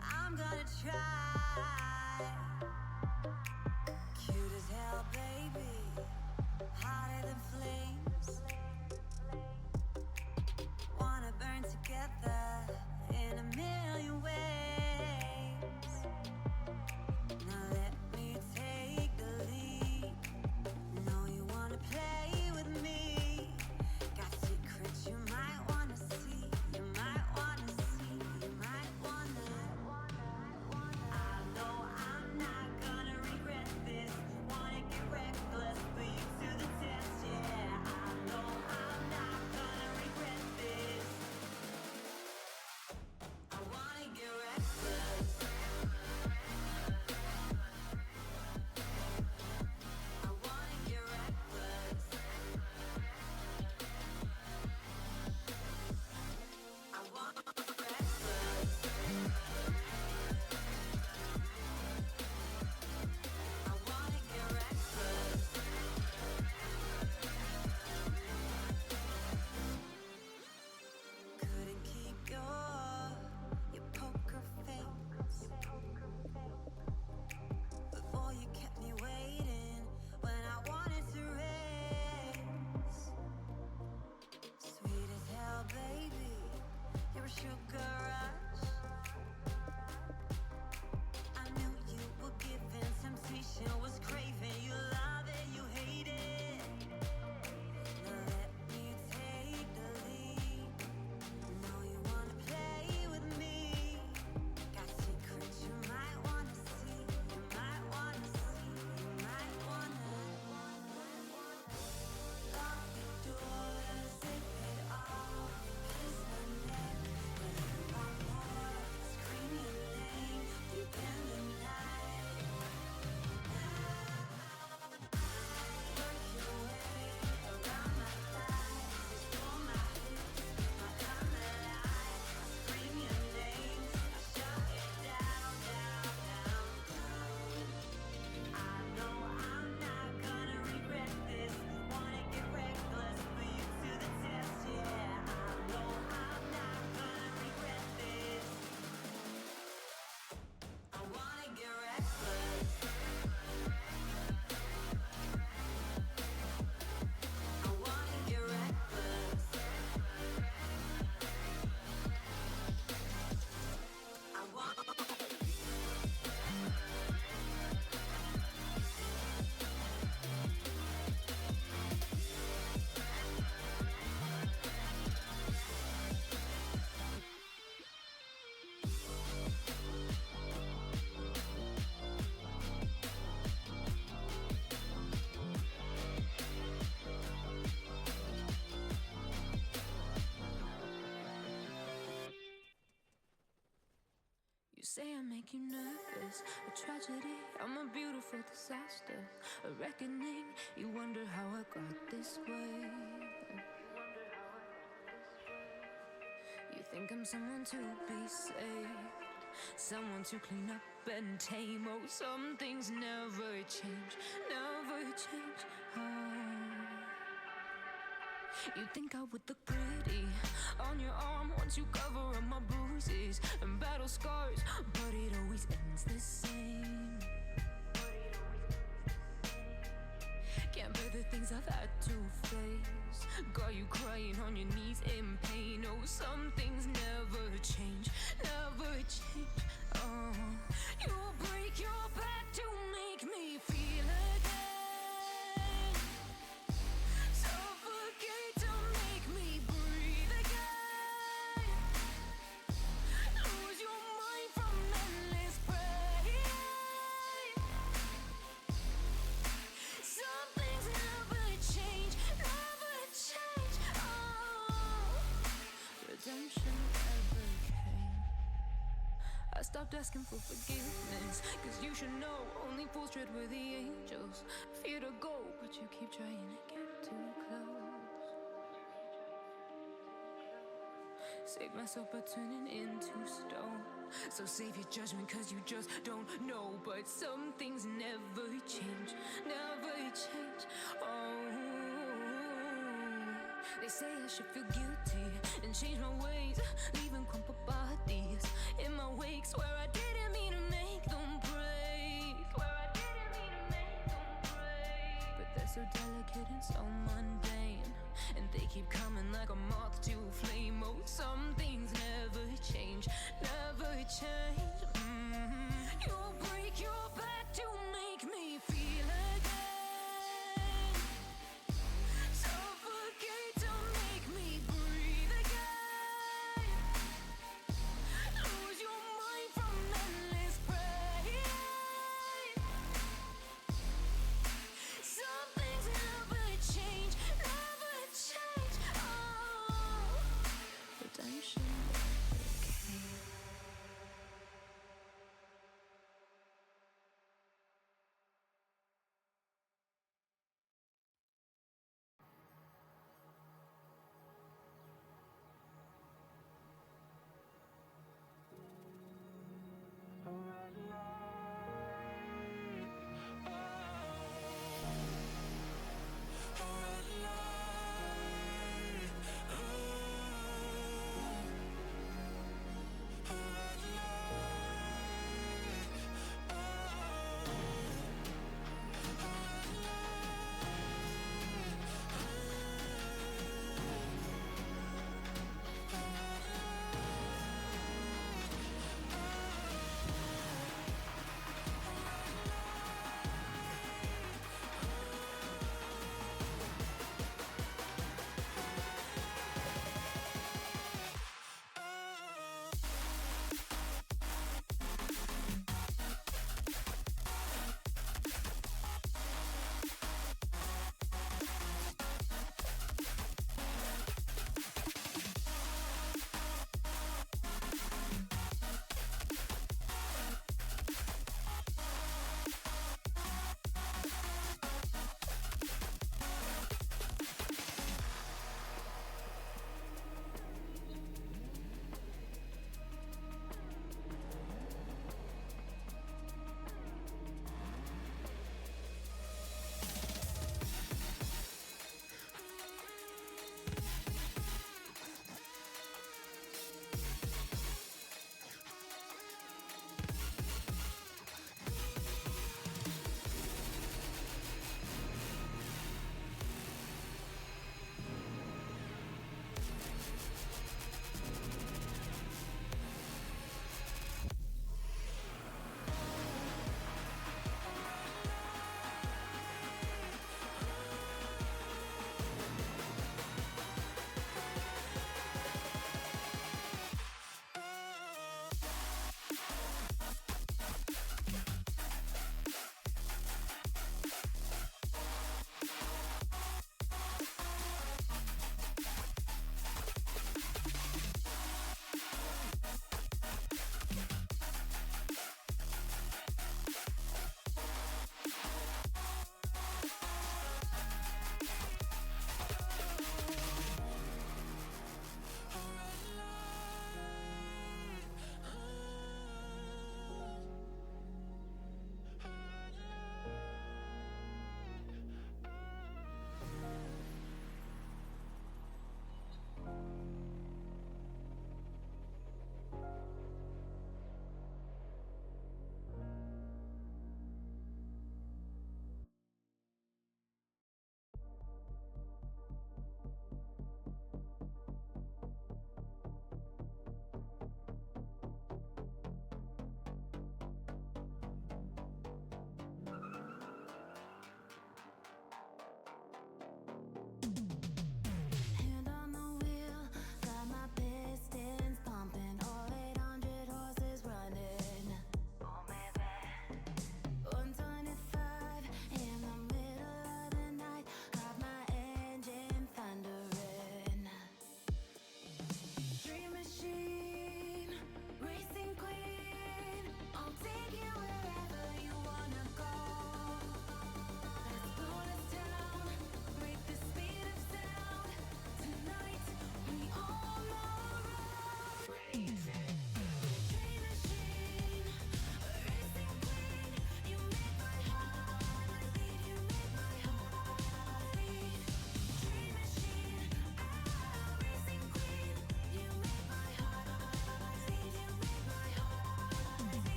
I'm gonna try. Cute as hell, baby, hotter than flames. Wanna burn together in a million ways. Now let me take the lead. Know you wanna play with me. Got secrets you might wanna see. You might wanna see. You might wanna. I know I'm not gonna regret this. Wanna get reckless, put you to the test. Yeah, I know I'm not gonna regret this. I wanna get reckless. I wanna get reckless. I wanna get reckless. I wanna get reckless. Couldn't keep your poker face. Before you kept me waiting when I wanted to race. Sweet as hell, baby, you're a sugar rush. I knew you were giving, temptation was craving. You love it, you hate it. Now let me take the lead. Know you wanna play with me. Got secrets you might wanna see. You might wanna see. You might wanna. Lock the doors, zip it off. Kiss my neck when you want more. Scream your name deep in the night. Work your way around my thighs. Explore my hips, my come alive. Scream your name, I shut it down, down, down, down. I know I'm not gonna regret this. Wanna get reckless, put you to the test. Yeah, I know I'm not gonna regret this. I wanna get reckless. I wanna get reckless. I wanna. You say I make you nervous, a tragedy, I'm a beautiful disaster, a reckoning, you wonder how I got this way. You think I'm someone to be saved, someone to clean up and tame. Oh, some things never change, never change. Oh. You think I would look pretty on your arm once you cover up my bruises and battle scars, but it always ends the same. Can't bear the things I've had to face. Got you crying on your knees in pain. Oh, some things never change, never change. Oh, you'll break your back to make me feel again. Suffocate to make me breathe again. Lose your mind from endless pain. Some things never change, never change. Oh, redemption never came. I stopped asking for forgiveness, cause you should know only fools tread where the angels fear to go, but you keep trying to get too close. Save myself by turning into stone. So save your judgment cause you just don't know. But some things never change, never change. Oh, they say I should feel guilty and change my ways, leaving crumpled bodies in my wake. Swear I didn't mean to make them break. Swear I didn't mean to make them break. But they're so delicate and so mundane, and they keep coming like a moth to a flame. Oh, some things never change, never change. You'll break your back to make me feel again. Suffocate to make me breathe again. Lose your mind from endless pain. Some things never change, never change. Oh, redemption never came.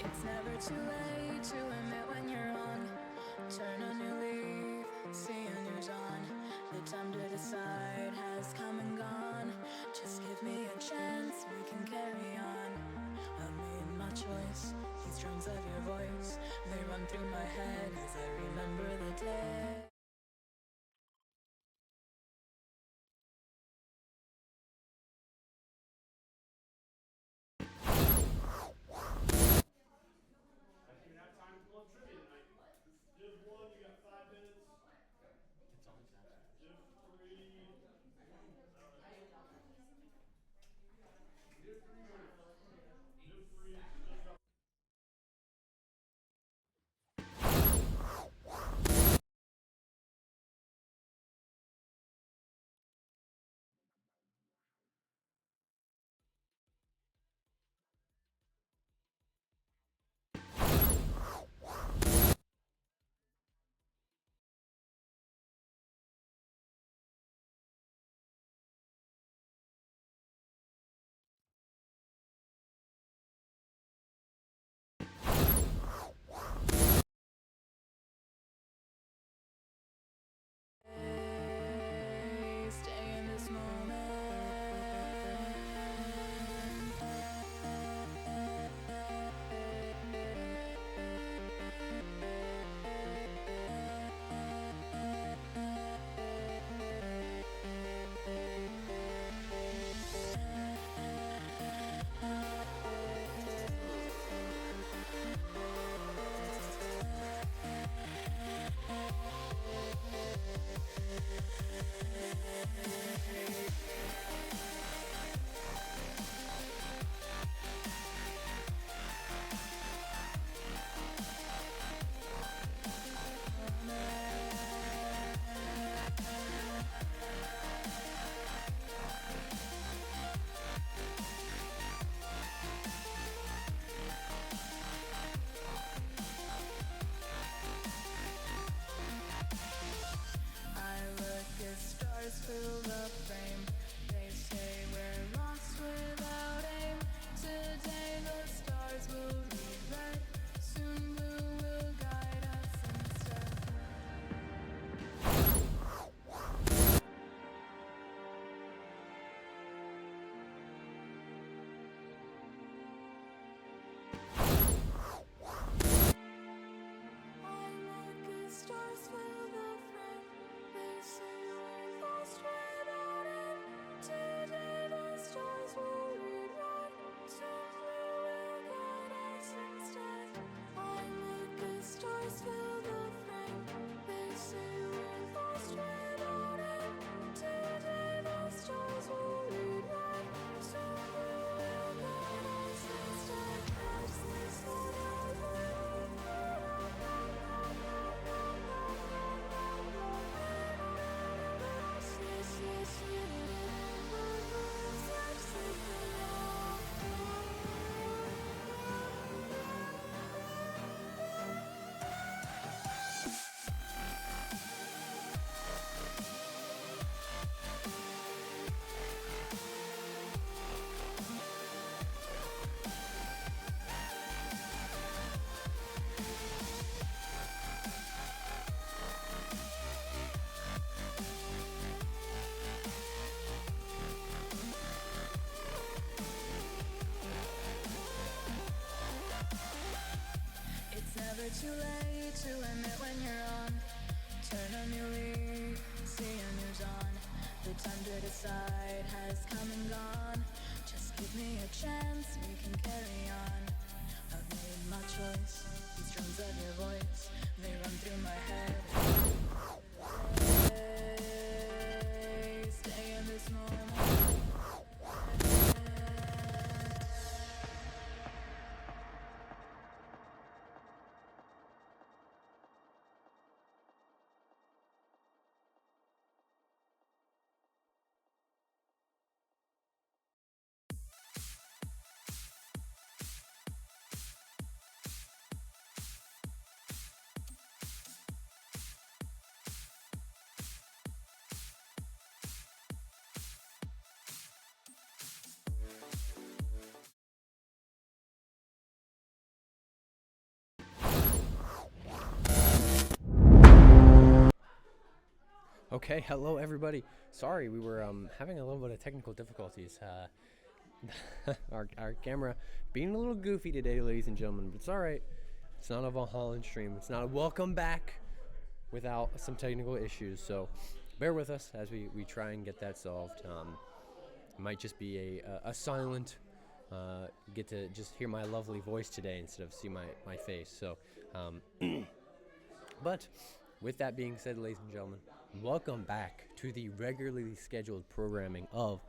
It's never too late to admit when you're wrong. Turn a new leaf, see a new dawn. The time to decide has come and gone. Just give me a chance, we can carry on. I've made my choice, these drums of your voice, they run through my head as I remember the day. Stay in this moment. I look as stars fill the frame. They say we're lost without aim. Today the stars will read red. Soon blue will guide us instead. I look as stars fill the frame. They say we're lost without aim. Today the stars will read red. Soon blue will guide us instead. I look as stars fill the frame. They say we're lost without aim. Today the stars will read red. Soon blue will guide us instead. As they slow It's never too late to admit when you're on. Turn a new leaf, see a new dawn. The time to decide has come and gone. Just give me a chance, we can carry on. I've made my choice, these drums of your voice, they run through my head. Stay in this moment. Okay, hello everybody. Sorry, we were having a little bit of technical difficulties. Our camera being a little goofy today, ladies and gentlemen, but it's all right. It's not a Valhalla stream. It's not a welcome back without some technical issues. So bear with us as we try and get that solved. It might just be a silent. Get to just hear my lovely voice today instead of see my face. So, but with that being said, ladies and gentlemen, welcome back to the regularly scheduled programming of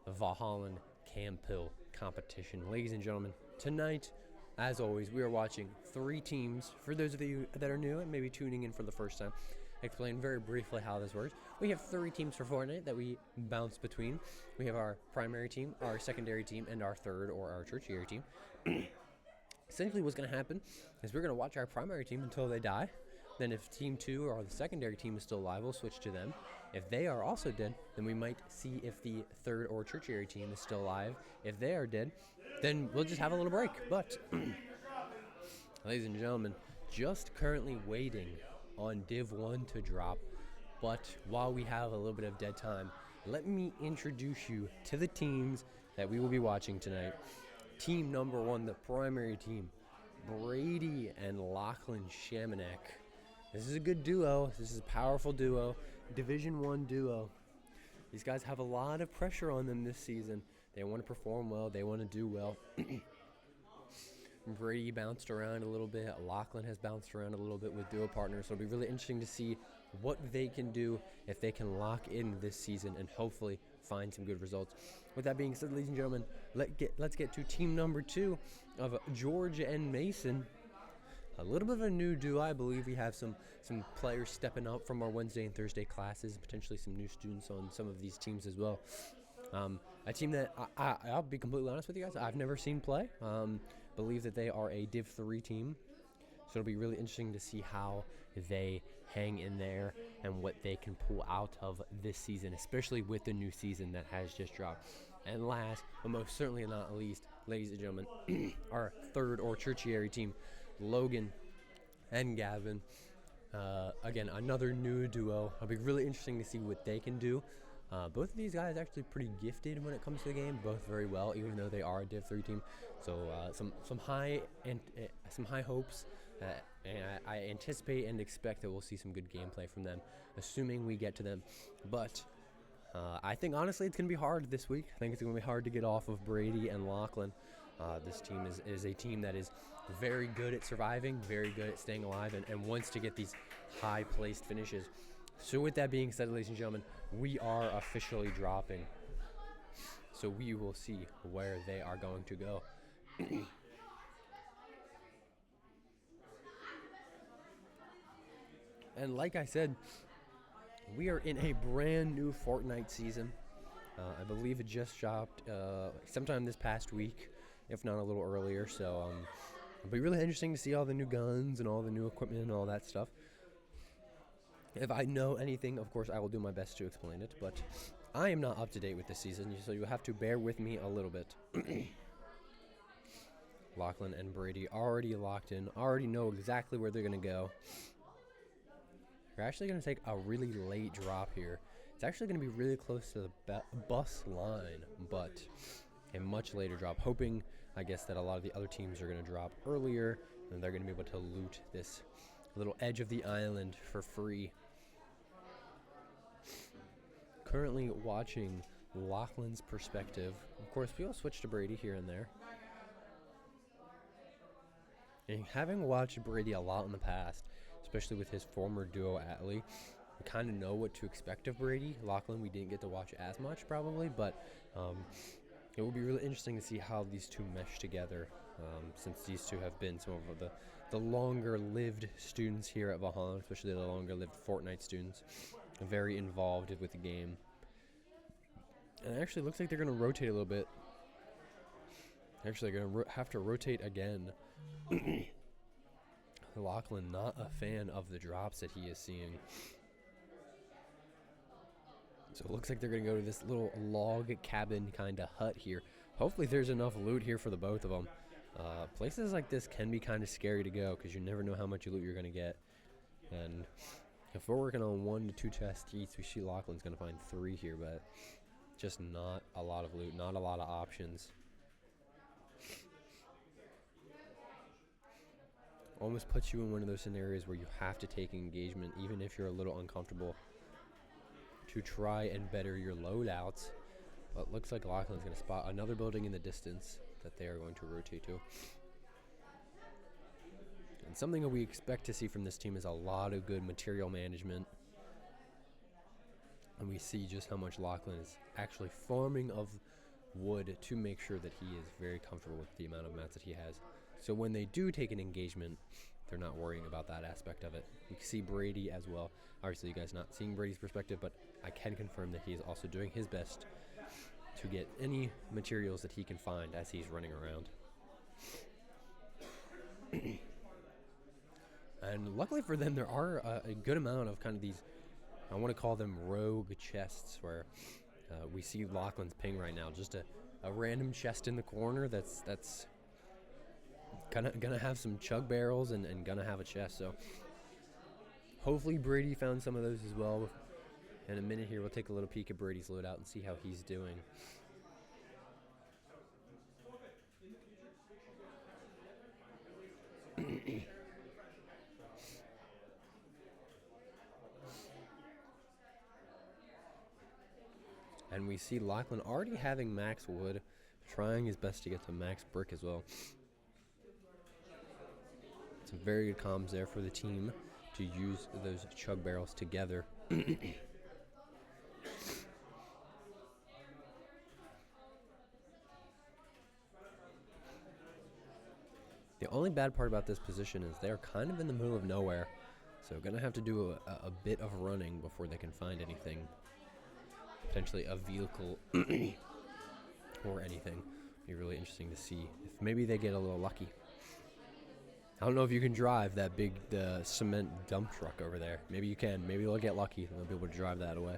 the Valhalla Campill competition. Ladies and gentlemen, tonight, as always, we are watching three teams. For those of you that are new and maybe tuning in for the first time, explain very briefly how this works. We have three teams for Fortnite that we bounce between. We have our primary team, our secondary team, and our third or our tertiary team. Essentially, what's going to happen is we're going to watch our primary team until they die. Then if Team 2 or the secondary team is still alive, we'll switch to them. If they are also dead, then we might see if the third or tertiary team is still alive. If they are dead, then we'll just have a little break. But, ladies and gentlemen, just currently waiting on Div 1 to drop. But while we have a little bit of dead time, let me introduce you to the teams that we will be watching tonight. Team number 1, the primary team, Brady and Lachlan Shamanek. This is a good duo. This is a powerful duo. Division 1 duo. These guys have a lot of pressure on them this season. They want to perform well. They want to do well. Brady bounced around a little bit. Lachlan has bounced around a little bit with duo partners. So it'll be really interesting to see what they can do if they can lock in this season and hopefully find some good results. With that being said, ladies and gentlemen, let's get to team number 2 of George and Mason. A little bit of a new duo. I believe we have some players stepping up from our Wednesday and Thursday classes, potentially some new students on some of these teams as well. A team that I'll be completely honest with you guys, I've never seen play. Believe that they are a Div 3 team. So it'll be really interesting to see how they hang in there and what they can pull out of this season, especially with the new season that has just dropped. And last, but most certainly not least, ladies and gentlemen, our third or tertiary team, Logan and Gavin. Again, another new duo. It'll be really interesting to see what they can do. Both of these guys actually pretty gifted when it comes to the game, both very well, even though they are a Div 3 team. So some high hopes. And I anticipate and expect that we'll see some good gameplay from them, assuming we get to them. But I think honestly it's going to be hard this week. I think it's going to be hard to get off of Brady and Lachlan. This team is a team that is very good at surviving, very good at staying alive, and wants to get these high-placed finishes. So with that being said, ladies and gentlemen, we are officially dropping. So we will see where they are going to go. And like I said, we are in a brand new Fortnite season. I believe it just dropped sometime this past week, if not a little earlier. So it'll be really interesting to see all the new guns and all the new equipment and all that stuff. If I know anything, of course, I will do my best to explain it. But I am not up to date with this season, so you'll have to bear with me a little bit. Lachlan and Brady already locked in, already know exactly where they're going to go. We're actually going to take a really late drop here. It's actually going to be really close to the bus line, but a much later drop. Hoping, I guess, that a lot of the other teams are going to drop earlier, and they're going to be able to loot this little edge of the island for free. Currently watching Lachlan's perspective. Of course, we will switch to Brady here and there. And having watched Brady a lot in the past, especially with his former duo Atlee, we kind of know what to expect of Brady. Lachlan, we didn't get to watch as much probably, but it will be really interesting to see how these two mesh together, since these two have been some of the longer-lived students here at Valhalla, especially the longer-lived Fortnite students, very involved with the game. And it actually looks like they're going to rotate a little bit. Actually, they're going to have to rotate again. Lachlan not a fan of the drops that he is seeing. So it looks like they're going to go to this little log cabin kind of hut here. Hopefully there's enough loot here for the both of them. Places like this can be kind of scary to go because you never know how much loot you're going to get. And If we're working on 1 to 2 chests each, we see Lachlan's going to find 3 here, but just not a lot of loot, not a lot of options. Almost puts you in one of those scenarios where you have to take engagement, even if you're a little uncomfortable, to try and better your loadouts. But looks like Lachlan's going to spot another building in the distance that they are going to rotate to. And something that we expect to see from this team is a lot of good material management. And we see just how much Lachlan is actually farming of wood to make sure that he is very comfortable with the amount of mats that he has. So when they do take an engagement, they're not worrying about that aspect of it. You can see Brady as well. Obviously, you guys not seeing Brady's perspective, but I can confirm that he is also doing his best to get any materials that he can find as he's running around. And luckily for them, there are a good amount of kind of these, I want to call them rogue chests, where we see Lachlan's ping right now. Just a random chest in the corner that's gonna have some chug barrels and gonna have a chest. So hopefully Brady found some of those as well. In a minute here, we'll take a little peek at Brady's loadout and see how he's doing. And we see Lachlan already having max wood, trying his best to get to max brick as well. Some very good comms there for the team to use those chug barrels together. The only bad part about this position is they're kind of in the middle of nowhere, so gonna have to do a bit of running before they can find anything. Potentially a vehicle or anything. Be really interesting to see if maybe they get a little lucky. I don't know if you can drive that big cement dump truck over there. Maybe you can. Maybe they'll get lucky and they'll be able to drive that away.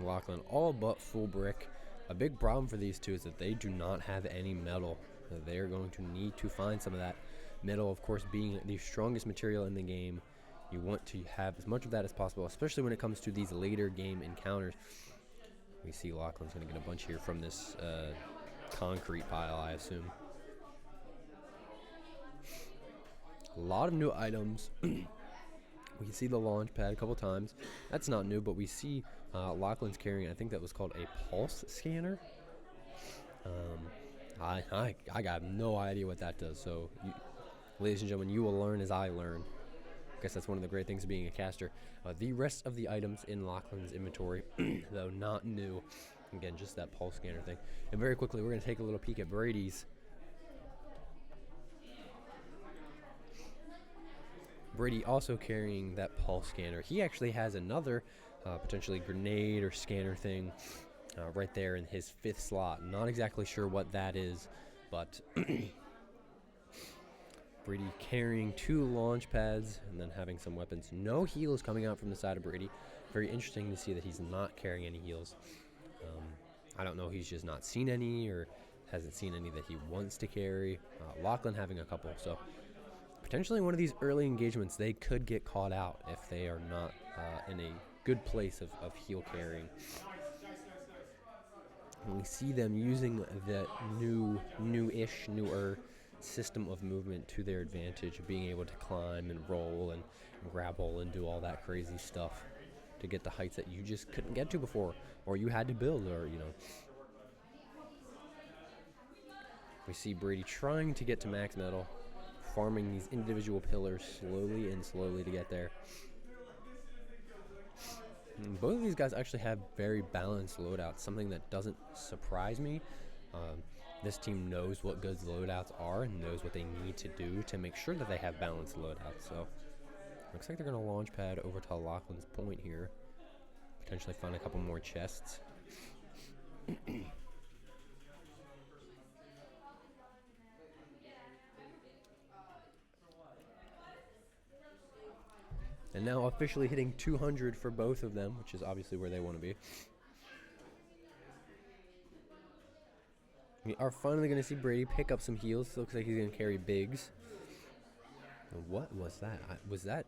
Lachlan all but full brick. A big problem for these two is that they do not have any metal. They are going to need to find some of that. Metal, of course, being the strongest material in the game. You want to have as much of that as possible, especially when it comes to these later game encounters. We see Lachlan's going to get a bunch here from this concrete pile, I assume. A lot of new items. We can see the launch pad a couple times. That's not new, but we see Lachlan's carrying, I think that was called a pulse scanner. I got no idea what that does. So, ladies and gentlemen, you will learn as I learn. I guess that's one of the great things of being a caster. The rest of the items in Lachlan's inventory, though not new. Again, just that pulse scanner thing. And very quickly, we're going to take a little peek at Brady's. Brady also carrying that pulse scanner. He actually has another potentially grenade or scanner thing right there in his 5th slot. Not exactly sure what that is, but Brady carrying 2 launch pads and then having some weapons. No heals coming out from the side of Brady. Very interesting to see that he's not carrying any heals. I don't know, he's just not seen any or hasn't seen any that he wants to carry. Lachlan having a couple, so potentially one of these early engagements, they could get caught out if they are not in a good place of heal carrying. And we see them using the newer system of movement to their advantage, being able to climb and roll and grapple and do all that crazy stuff to get the heights that you just couldn't get to before, or you had to build, or We see Brady trying to get to max metal, farming these individual pillars slowly to get there. And both of these guys actually have very balanced loadouts, something that doesn't surprise me. This team knows what good loadouts are and knows what they need to do to make sure that they have balanced loadouts. So looks like they're going to launch pad over to Lachlan's point here. Potentially find a couple more chests. And now officially hitting 200 for both of them, which is obviously where they want to be. We are finally going to see Brady pick up some heals. Looks like he's going to carry bigs. What was that? Was that...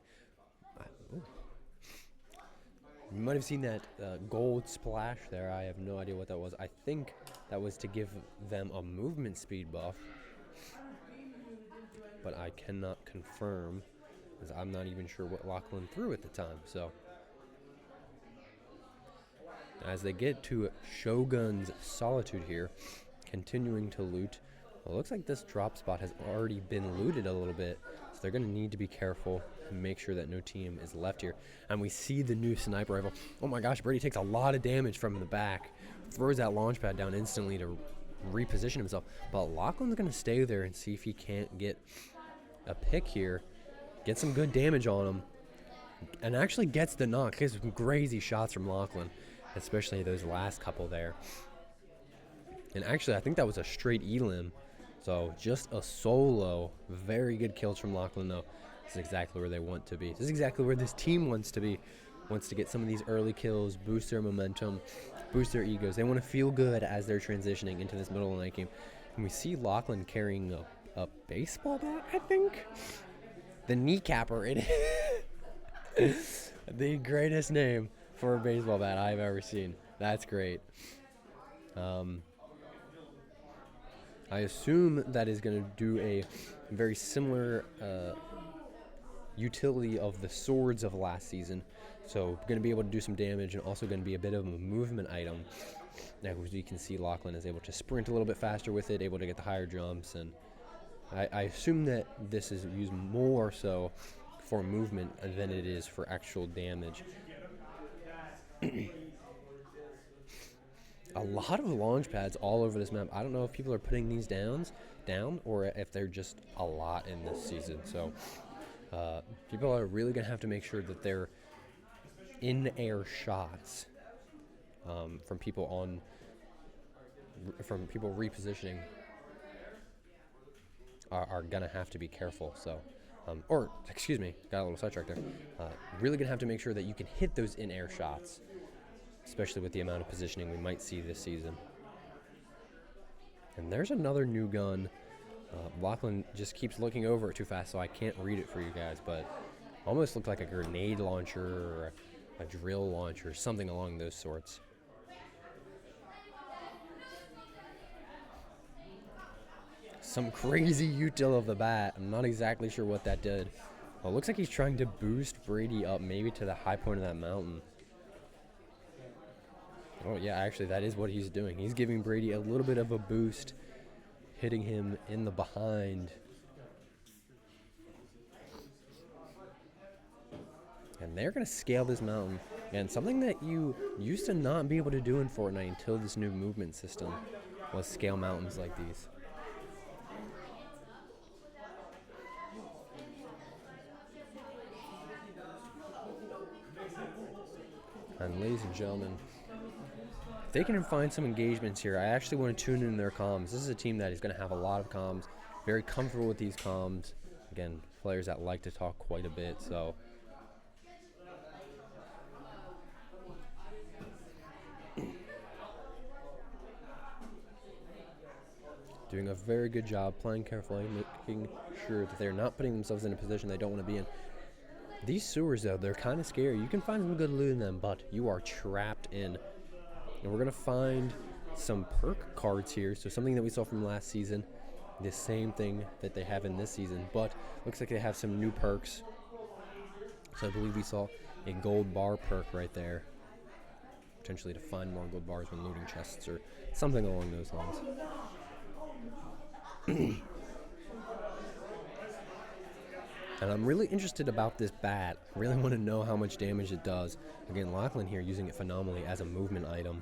ooh. You might have seen that gold splash there. I have no idea what that was. I think that was to give them a movement speed buff. But I cannot confirm, because I'm not even sure what Lachlan threw at the time. So, as they get to Shogun's Solitude here, continuing to loot. Well, it looks like this drop spot has already been looted a little bit, so they're going to need to be careful and make sure that no team is left here. And we see the new sniper rifle. Oh my gosh, Brady takes a lot of damage from the back, throws that launch pad down instantly to reposition himself. But Lachlan's going to stay there and see if he can't get a pick here, get some good damage on him, and actually gets the knock. Gets some crazy shots from Lachlan, especially those last couple there. And actually, I think that was a straight elim. So just a solo. Very good kills from Lachlan, though. This is exactly where they want to be. This is exactly where this team wants to be. Wants to get some of these early kills, boost their momentum, boost their egos. They want to feel good as they're transitioning into this middle of the night game. And we see Lachlan carrying a baseball bat, I think? The kneecapper. It the greatest name for a baseball bat I've ever seen. That's great. I assume that is going to do a very similar utility of the swords of last season. So going to be able to do some damage and also going to be a bit of a movement item. Now, as you can see, Lachlan is able to sprint a little bit faster with it, able to get the higher jumps. And I assume that this is used more so for movement than it is for actual damage. A lot of launch pads all over this map. I don't know if people are putting these down or if they're just a lot in this season. So people are really going to have to make sure that they're in-air shots from people repositioning are going to have to be careful. So, excuse me, got a little sidetracked there. Really going to have to make sure that you can hit those in-air shots, especially with the amount of positioning we might see this season. And there's another new gun. Lachlan just keeps looking over it too fast, so I can't read it for you guys, but almost looked like a grenade launcher or a drill launcher, something along those sorts. Some crazy util of the bat. I'm not exactly sure what that did. Well, it looks like he's trying to boost Brady up maybe to the high point of that mountain. Oh, yeah, actually, that is what he's doing. He's giving Brady a little bit of a boost, hitting him in the behind. And they're going to scale this mountain. And something that you used to not be able to do in Fortnite until this new movement system was scale mountains like these. And ladies and gentlemen, if they can find some engagements here, I actually want to tune in their comms. This is a team that is going to have a lot of comms, very comfortable with these comms. Again, players that like to talk quite a bit, so. Doing a very good job, playing carefully, making sure that they're not putting themselves in a position they don't want to be in. These sewers, though, they're kind of scary. You can find some good loot in them, but you are trapped in. And we're going to find some perk cards here. So something that we saw from last season. The same thing that they have in this season. But looks like they have some new perks. So I believe we saw a gold bar perk right there. Potentially to find more gold bars when looting chests or something along those lines. And I'm really interested about this bat. I really want to know how much damage it does. Again, Lachlan here using it phenomenally as a movement item.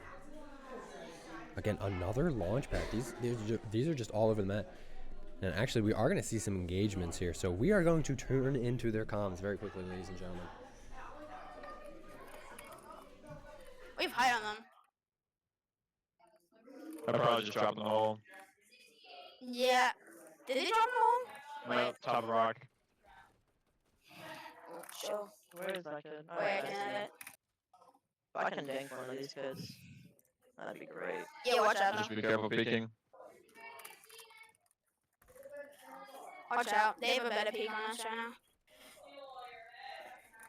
Again, another launch pad. These are just all over the map. And actually, we are going to see some engagements here. So we are going to turn into their comms very quickly, ladies and gentlemen. We've high on them. I probably just dropped in the hole. Yeah. Did he drop in the hole? No, top of rock. Show. Where is that kid? Wait, I can edit. If I can dank one of these kids, that'd be great. Yeah, watch out. Just be careful peeking. Watch out. They have a better peak on us right now.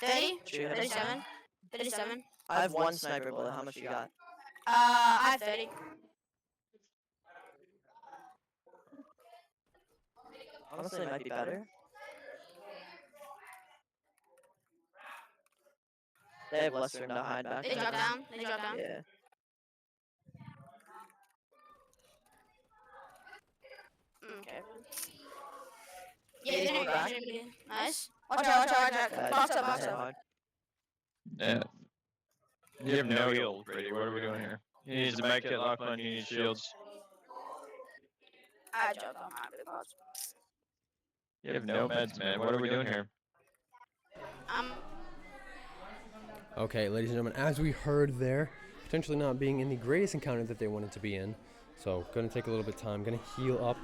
30? Shoot him. 37? 37? I have one sniper bullet. How much you got? I have 30. Honestly, it might be better. They have less room to hide back. They drop down. They drop down. Yeah. Okay. Yeah, They they're go back. gonna be nice. Watch out, watch out, watch out. Box up, box Yeah, up. hard. Yeah. You have no heal, Brady. What are we doing here? He needs to make it, Lachlan. You need shields. I jumped on my big box. You have no meds, man. What are we doing here? Okay, ladies and gentlemen, as we heard there, potentially not being in the greatest encounter that they wanted to be in. So, going to take a little bit of time. Going to heal up.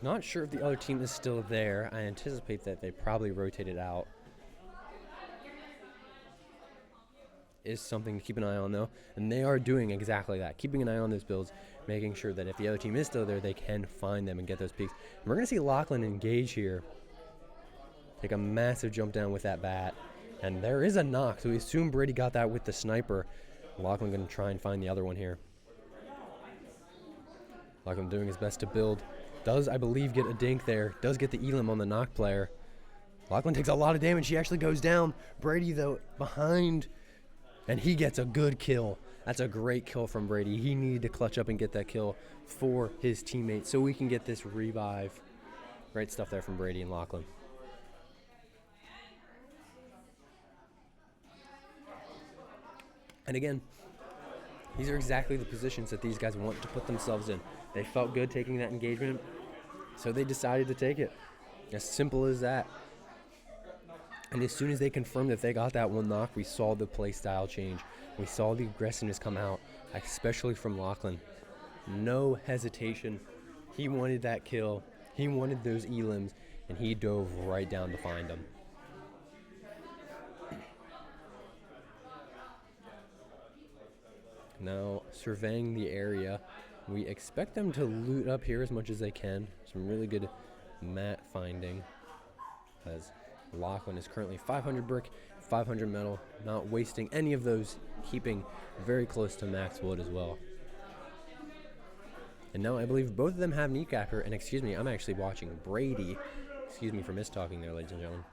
Not sure if the other team is still there. I anticipate that they probably rotated out. Is something to keep an eye on, though. And they are doing exactly that. Keeping an eye on those builds, making sure that if the other team is still there, they can find them and get those peaks. And we're going to see Lachlan engage here. Take a massive jump down with that bat. And there is a knock, so we assume Brady got that with the sniper. Lachlan going to try and find the other one here. Lachlan doing his best to build. Does, I believe, get a dink there. Does get the elim on the knock player. Lachlan takes a lot of damage. He actually goes down. Brady, though, behind. And he gets a good kill. That's a great kill from Brady. He needed to clutch up and get that kill for his teammates so we can get this revive. Great stuff there from Brady and Lachlan. And again, these are exactly the positions that these guys want to put themselves in. They felt good taking that engagement, so they decided to take it. As simple as that. And as soon as they confirmed that they got that one knock, we saw the play style change. We saw the aggressiveness come out, especially from Lachlan. No hesitation. He wanted that kill. He wanted those elims, and he dove right down to find them. Now, surveying the area, we expect them to loot up here as much as they can. Some really good mat finding, as Lachlan is currently 500 brick, 500 metal, not wasting any of those, keeping very close to max wood as well. And now I believe both of them have kneecapper, and excuse me, I'm actually watching Brady. Excuse me for mistalking there, ladies and gentlemen.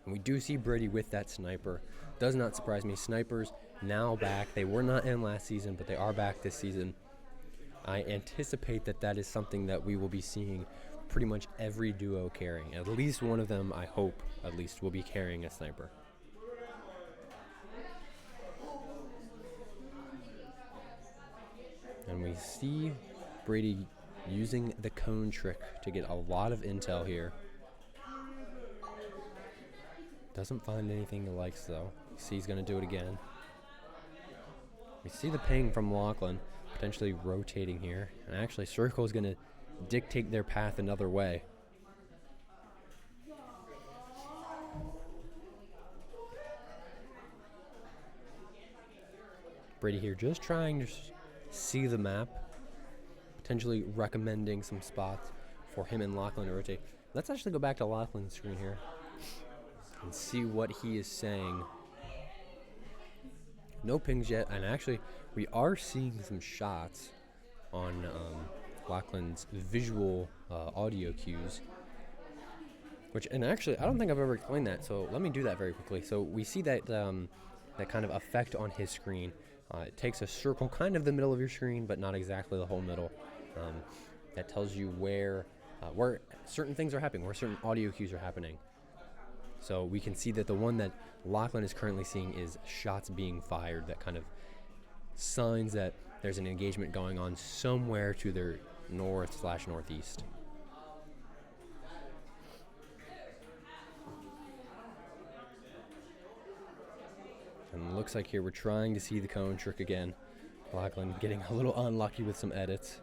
And we do see Brady with that sniper. Does not surprise me. Snipers now back. They were not in last season, but they are back this season. I anticipate that that is something that we will be seeing pretty much every duo carrying. At least one of them, I hope, at least, will be carrying a sniper. And we see Brady using the cone trick to get a lot of intel here. Doesn't find anything he likes, though. See, he's going to do it again. We see the ping from Lachlan, potentially rotating here. And actually, Circle is going to dictate their path another way. Brady here just trying to see the map, potentially recommending some spots for him and Lachlan to rotate. Let's actually go back to Lachlan's screen here and see what he is saying. No pings yet, and actually we are seeing some shots on Lachlan's visual audio cues, and actually I don't think I've ever explained that, so let me do that very quickly. So we see that that kind of effect on his screen. It takes a circle kind of the middle of your screen, but not exactly the whole middle. That tells you where certain things are happening, where certain audio cues are happening. So we can see that the one that Lachlan is currently seeing is shots being fired. That kind of signs that there's an engagement going on somewhere to their north/northeast. And it looks like here we're trying to see the cone trick again. Lachlan getting a little unlucky with some edits.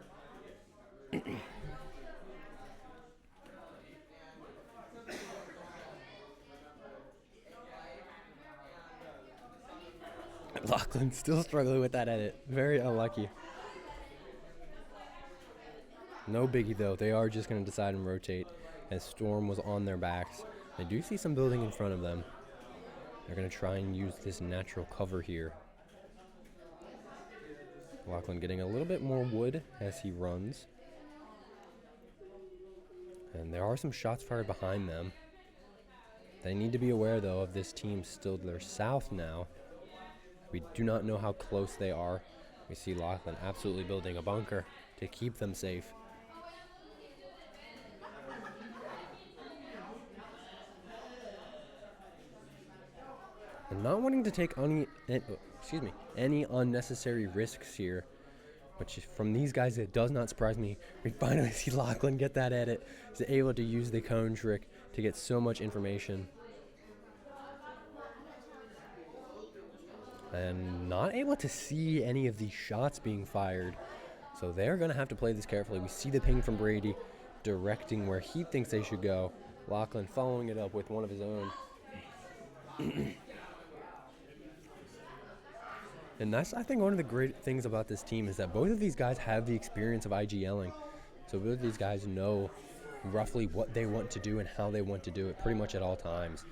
Lachlan still struggling with that edit. Very unlucky. No biggie, though. They are just going to decide and rotate, as Storm was on their backs. I do see some building in front of them. They're going to try and use this natural cover here. Lachlan getting a little bit more wood as he runs. And there are some shots fired behind them. They need to be aware, though, of this team still to their south now. We do not know how close they are. We see Lachlan absolutely building a bunker to keep them safe. And not wanting to take any unnecessary risks here, but from these guys, it does not surprise me. We finally see Lachlan get that edit. He's able to use the cone trick to get so much information. And not able to see any of these shots being fired. So they're going to have to play this carefully. We see the ping from Brady directing where he thinks they should go. Lachlan following it up with one of his own. And that's, I think, one of the great things about this team is that both of these guys have the experience of IGLing. So both of these guys know roughly what they want to do and how they want to do it pretty much at all times.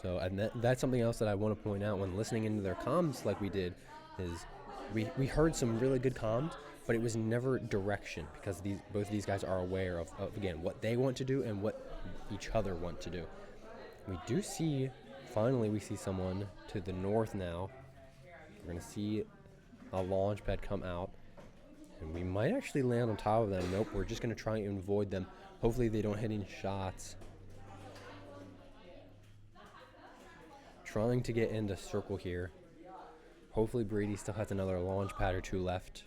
So, and that's something else that I want to point out when listening into their comms like we did, is we heard some really good comms, but it was never direction, because both of these guys are aware of, again, what they want to do and what each other want to do. We do see, finally we see someone to the north now. We're going to see a launch pad come out, and we might actually land on top of them. Nope, we're just going to try and avoid them. Hopefully they don't hit any shots. Trying to get into circle here. Hopefully Brady still has another launch pad or two left.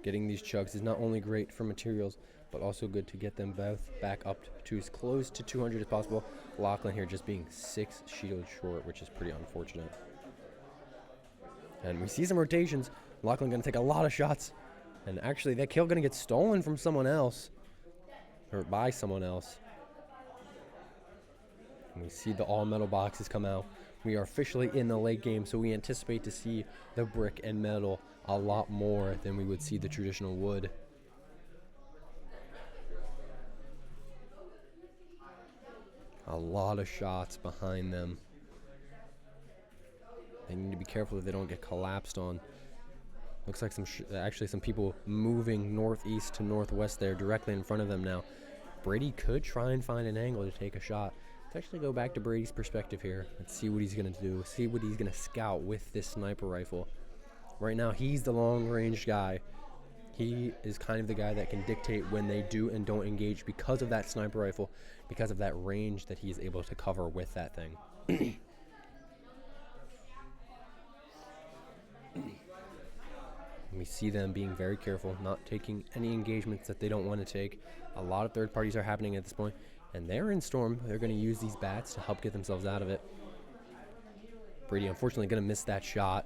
Getting these chugs is not only great for materials, but also good to get them both back up to as close to 200 as possible. Lachlan here just being 6 shields short, which is pretty unfortunate. And we see some rotations. Lachlan going to take a lot of shots. And actually, that kill going to get stolen from someone else. Or by someone else. And we see the all-metal boxes come out. We are officially in the late game, so we anticipate to see the brick and metal a lot more than we would see the traditional wood. A lot of shots behind them. They need to be careful that they don't get collapsed on. Looks like actually some people moving northeast to northwest there, directly in front of them now. Brady could try and find an angle to take a shot. Let's actually go back to Brady's perspective here. Let's see what he's going to do. See what he's going to scout with this sniper rifle. Right now, he's the long-range guy. He is kind of the guy that can dictate when they do and don't engage because of that sniper rifle, because of that range that he is able to cover with that thing. We see them being very careful, not taking any engagements that they don't want to take. A lot of third parties are happening at this point, and they're in Storm. They're going to use these bats to help get themselves out of it. Brady, unfortunately, going to miss that shot.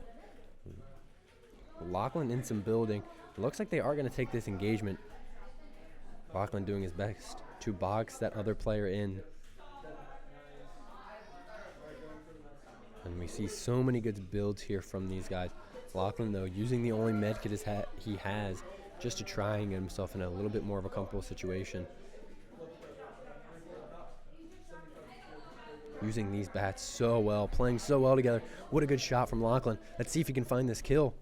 Lachlan in some building. It looks like they are going to take this engagement. Lachlan doing his best to box that other player in. And we see so many good builds here from these guys. Lachlan, though, using the only medkit he has just to try and get himself in a little bit more of a comfortable situation. Using these bats so well, playing so well together. What a good shot from Lachlan. Let's see if he can find this kill.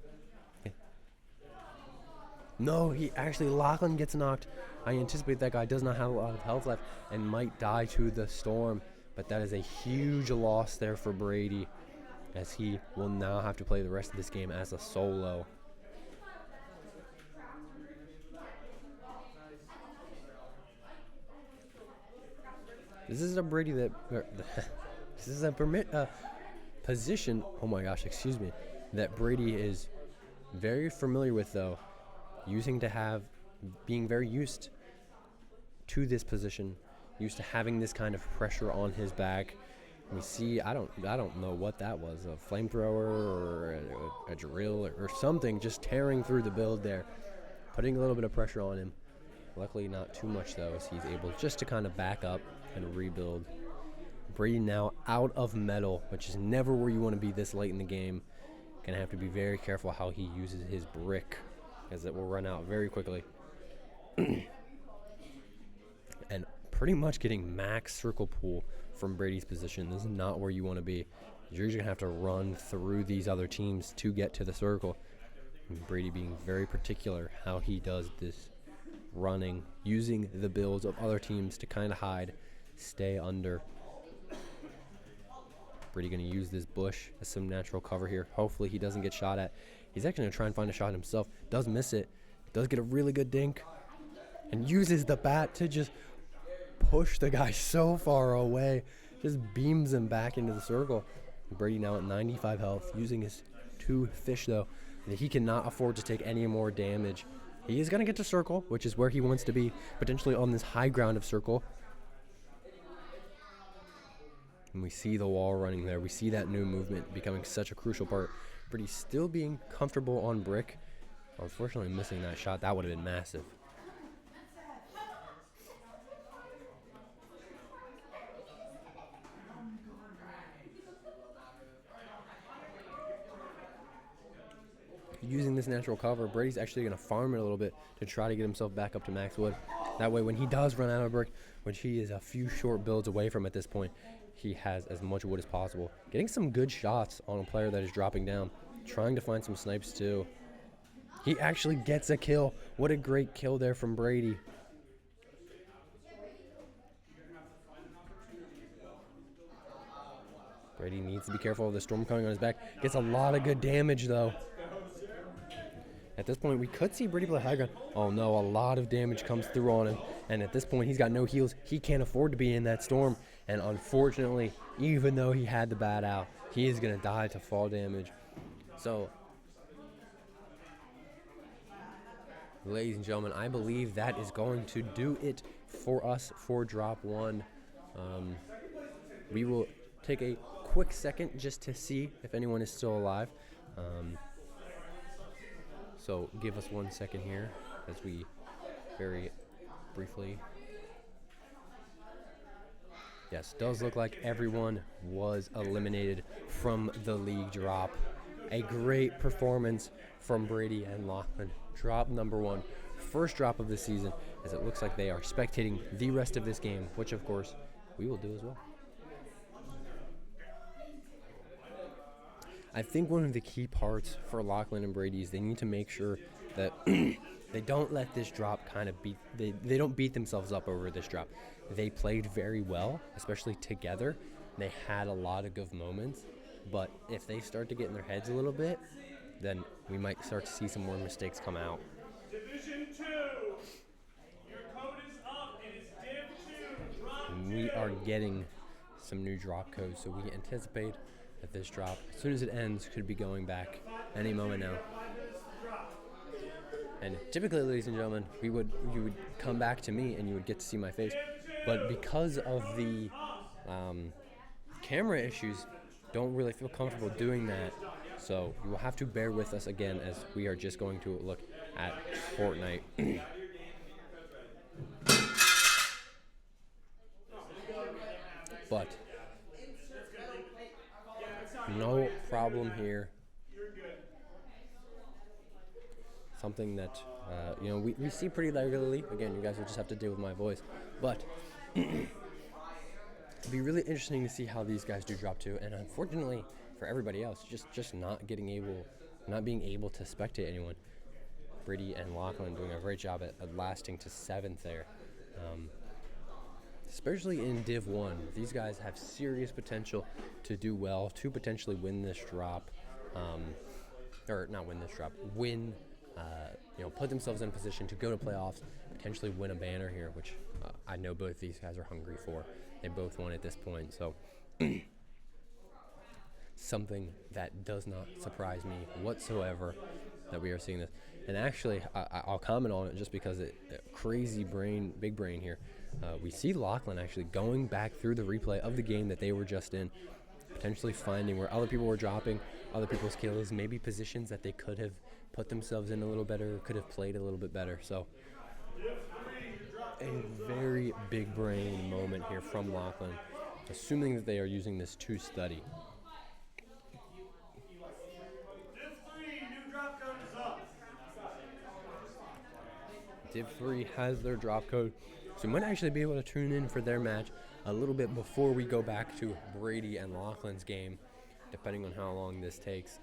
No, Lachlan gets knocked. I anticipate that guy does not have a lot of health left and might die to the storm. But that is a huge loss there for Brady, as he will now have to play the rest of this game as a solo. This is a Brady that... this is a position... Oh my gosh, excuse me. That Brady is very familiar with, though. Being very used to this position. Used to having this kind of pressure on his back. We see, I don't know what that was, a flamethrower or a drill or something just tearing through the build there, putting a little bit of pressure on him. Luckily not too much though, as he's able just to kind of back up and rebuild. Brady now out of metal, which is never where you want to be this late in the game. Gonna have to be very careful how he uses his brick, as it will run out very quickly. And pretty much getting max circle pull from Brady's position. This is not where you want to be. You're just gonna have to run through these other teams to get to the circle. And Brady being very particular how he does this running, using the builds of other teams to kind of hide, stay under. Brady going to use this bush as some natural cover here. Hopefully he doesn't get shot at. He's actually going to try and find a shot himself. Does miss it. Does get a really good dink. And uses the bat to just push the guy so far away. Just beams him back into the circle. Brady now at 95 health, using his 2 fish though. He cannot afford to take any more damage. He is going to get to circle, which is where he wants to be, potentially on this high ground of circle. And we see the wall running there. We see that new movement becoming such a crucial part. But he's still being comfortable on brick. Unfortunately, missing that shot. That would have been massive. Using this natural cover, Brady's actually going to farm it a little bit to try to get himself back up to max wood. That way, when he does run out of brick, which he is a few short builds away from at this point, he has as much wood as possible. Getting some good shots on a player that is dropping down. Trying to find some snipes too. He actually gets a kill. What a great kill there from Brady. Brady needs to be careful of the storm coming on his back. Gets a lot of good damage though. At this point, we could see Brady play high ground. Oh no, a lot of damage comes through on him. And at this point, he's got no heals. He can't afford to be in that storm. And unfortunately, even though he had the bat out, he is going to die to fall damage. So, ladies and gentlemen, I believe that is going to do it for us for drop 1. We will take a quick second just to see if anyone is still alive. So give us 1 second here as we very briefly. Yes, does look like everyone was eliminated from the league drop. A great performance from Brady and Lachlan. Drop number 1. First drop of the season, as it looks like they are spectating the rest of this game, which of course we will do as well. I think one of the key parts for Lachlan and Brady is they need to make sure that they don't let this drop kind of they don't beat themselves up over this drop. They played very well, especially together. They had a lot of good moments, but if they start to get in their heads a little bit, then we might start to see some more mistakes come out. Division 2, your code is up. It is Div 2. Drop We are getting some new drop codes, so we anticipate that this drop, as soon as it ends, could be going back any moment now. And typically, ladies and gentlemen, you would come back to me and you would get to see my face, but because of the camera issues, don't really feel comfortable doing that. So you will have to bear with us again as we are just going to look at Fortnite. But no problem here. Something that we see pretty regularly. Again, you guys will just have to deal with my voice. But it'd be really interesting to see how these guys do drop 2. And unfortunately for everybody else, just not being able to spectate anyone. Brady and Lachlan doing a great job at lasting to 7th there. Especially in Div 1, these guys have serious potential to do well, to potentially win this drop. Or not win this drop, put themselves in a position to go to playoffs, potentially win a banner here, which I know both these guys are hungry for. They both won at this point, so something that does not surprise me whatsoever that we are seeing this. And actually, I'll comment on it just because big brain here. We see Lachlan actually going back through the replay of the game that they were just in, potentially finding where other people were dropping, other people's kills, maybe positions that they could have put themselves in a little better, could have played a little bit better. So a very big brain moment here from Lachlan. assuming that they are using this to study. Div 3, new drop code is up. Div 3 has their drop code, so we might actually be able to tune in for their match a little bit before we go back to Brady and Lachlan's game, depending on how long this takes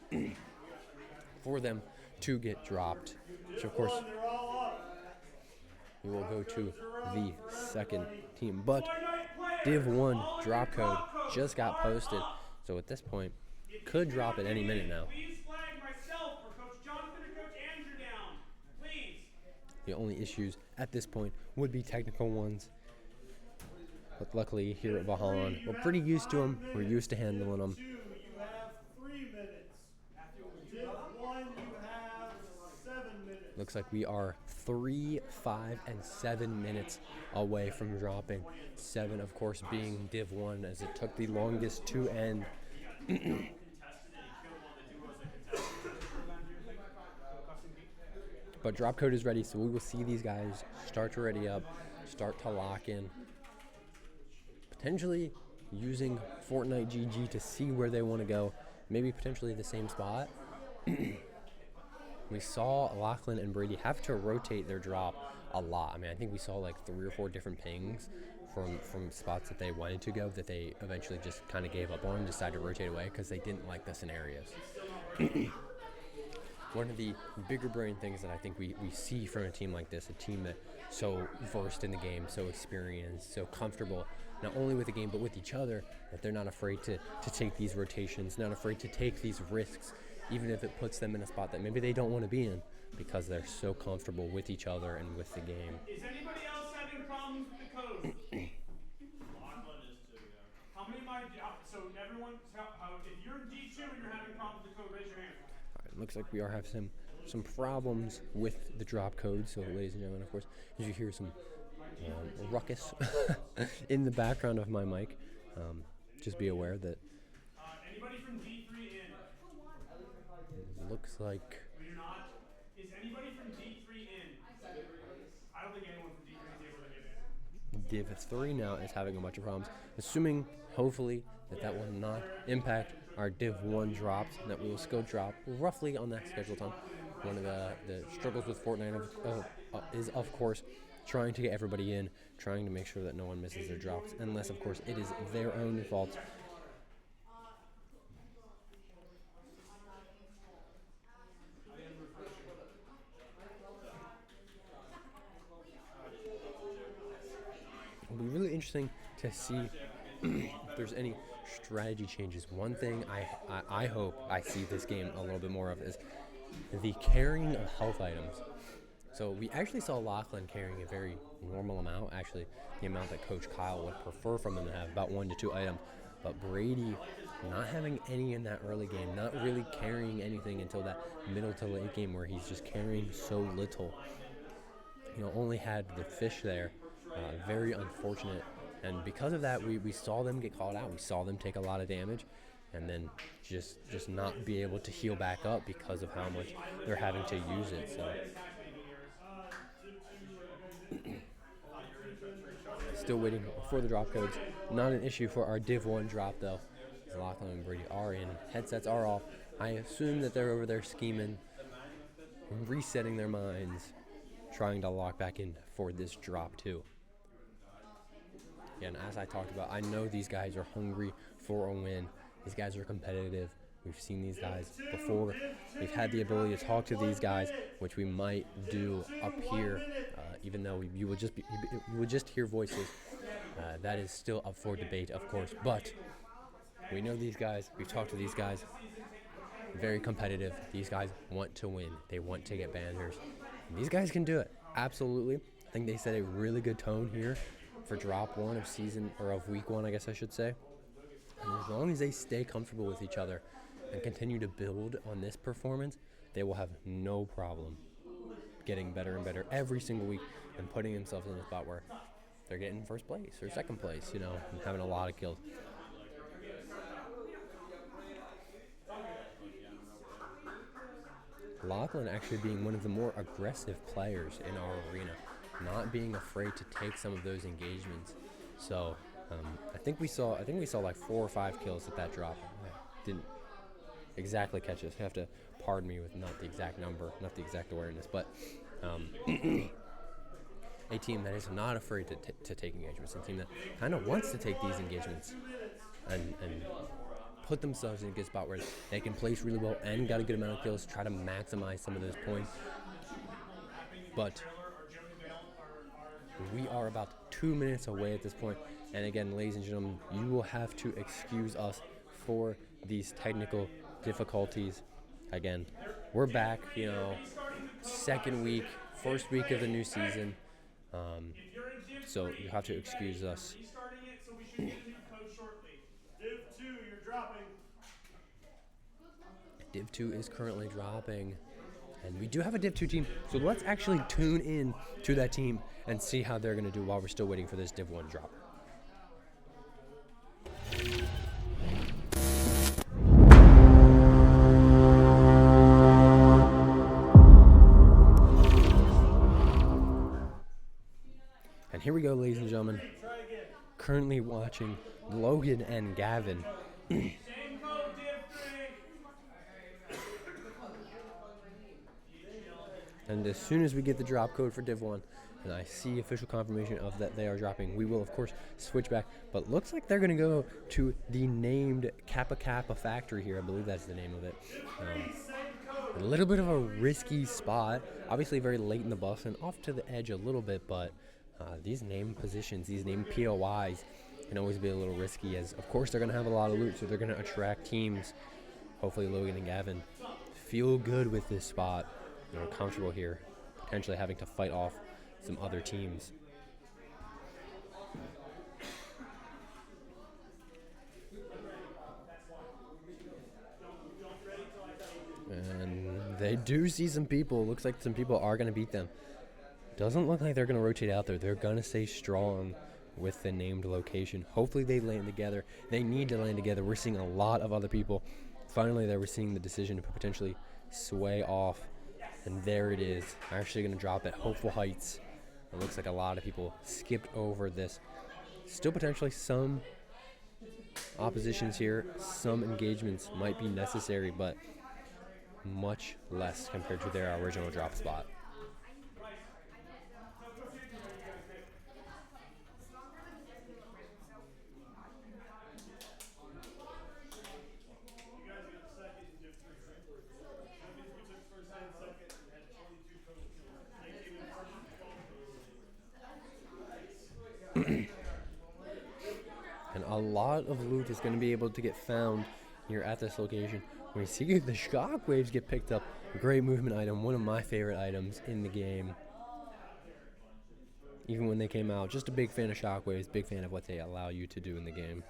for them to get dropped. So, of course, They're all up. we will go to the second team. But Div 1 drop code just got posted, so at this point, could drop at any minute now. Please flag myself or Coach Jonathan or Coach Andrew down. Please. The only issues at this point would be technical ones. But luckily, here at Valhalla, we're pretty used to them. We're used to handling them. 2, you have 3 minutes. Div 1, you have 7 minutes. Looks like we are 3, 5, and 7 minutes away from dropping. 7, of course, being Div 1, as it took the longest to end. But drop code is ready, so we will see these guys start to ready up, start to lock in. Potentially using Fortnite GG to see where they want to go. Maybe potentially the same spot. We saw Lachlan and Brady have to rotate their drop a lot. I mean, I think we saw like 3 or 4 different pings from spots that they wanted to go that they eventually just kind of gave up on and decided to rotate away because they didn't like the scenarios. One of the bigger brain things that I think we see from a team like this, a team that's so versed in the game, so experienced, so comfortable, not only with the game but with each other, that they're not afraid to take these rotations, not afraid to take these risks, even if it puts them in a spot that maybe they don't want to be in, because they're so comfortable with each other and with the game. Is anybody else having problems with the code? Lachlan is too, yeah. How many am I? So everyone, if you're in D2 and you're having problems with the code, raise your hand. It looks like we are having some problems with the drop code. So, ladies and gentlemen, of course, as you hear some ruckus in the background of my mic, just be aware that Anybody from D3 in? looks like You're not. Is anybody from D3 in? I don't think anyone from D3 is able to get in. Div 3 now is having a bunch of problems. Assuming, hopefully, that will not impact our Div 1 drops, and that we will still drop roughly on that schedule time. One of the struggles with Fortnite is, of course, trying to get everybody in, trying to make sure that no one misses their drops, unless, of course, it is their own fault. It'll be really interesting to see if there's any strategy changes. One thing I hope I see this game a little bit more of is the carrying of health items. So we actually saw Lachlan carrying a very normal amount, actually the amount that Coach Kyle would prefer from him to have, about 1 to 2 items. But Brady not having any in that early game, not really carrying anything until that middle to late game where he's just carrying so little. Only had the fish there. Very unfortunate. And because of that, we saw them get called out. We saw them take a lot of damage and then just not be able to heal back up because of how much they're having to use it. So still waiting for the drop codes. Not an issue for our Div 1 drop, though. Lachlan and Brady are in. Headsets are off. I assume that they're over there scheming, resetting their minds, trying to lock back in for this drop, too. And as I talked about, I know these guys are hungry for a win. These guys are competitive. We've seen these guys before. We've had the ability to talk to these guys, which we might do up here, even though you would just hear voices. That is still up for debate, of course. But we know these guys. We've talked to these guys. Very competitive. These guys want to win. They want to get banners. And these guys can do it. Absolutely. I think they set a really good tone here for drop 1 of week 1, I guess I should say. And as long as they stay comfortable with each other and continue to build on this performance, they will have no problem getting better and better every single week and putting themselves in a spot where they're getting first place or second place, and having a lot of kills. Lachlan actually being one of the more aggressive players in our arena, not being afraid to take some of those engagements. So I think we saw like 4 or 5 kills at that drop. I didn't exactly catch this. You have to pardon me with not the exact number, not the exact awareness, but a team that is not afraid to take engagements, a team that kind of wants to take these engagements and put themselves in a good spot where they can place really well and got a good amount of kills, try to maximize some of those points. But we are about 2 minutes away at this point, and again, ladies and gentlemen, you will have to excuse us for these technical difficulties. Again, we're back, second week, first week of the new season. So you have to excuse us. Restarting it, so we should get a new code shortly. Div 2, you're dropping. Div 2 is currently dropping. And we do have a Div 2 team, so let's actually tune in to that team and see how they're going to do while we're still waiting for this Div 1 drop. And here we go, ladies and gentlemen. Currently watching Logan and Gavin. Same code, Div 3. And as soon as we get the drop code for Div 1 and I see official confirmation of that they are dropping, we will of course switch back. But looks like they're going to go to the named Kappa Kappa factory here. I believe that's the name of it. A little bit of a risky spot. Obviously very late in the buff and off to the edge a little bit, but these named positions, these named POIs can always be a little risky, as of course they're going to have a lot of loot, so they're going to attract teams. Hopefully Logan and Gavin feel good with this spot. They're comfortable here, potentially having to fight off some other teams. And they do see some people. Looks like some people are going to beat them. Doesn't look like they're going to rotate out there. They're going to stay strong with the named location. Hopefully they land together. They need to land together. We're seeing a lot of other people. Finally, they were seeing the decision to potentially sway off. And there it is. Actually going to drop at Hopeful Heights. It looks like a lot of people skipped over this. Still potentially some oppositions here. Some engagements might be necessary, but much less compared to their original drop spot. And a lot of loot is going to be able to get found here at this location. When we see the shockwaves get picked up, a great movement item, one of my favorite items in the game. Even when they came out, just a big fan of shockwaves, big fan of what they allow you to do in the game.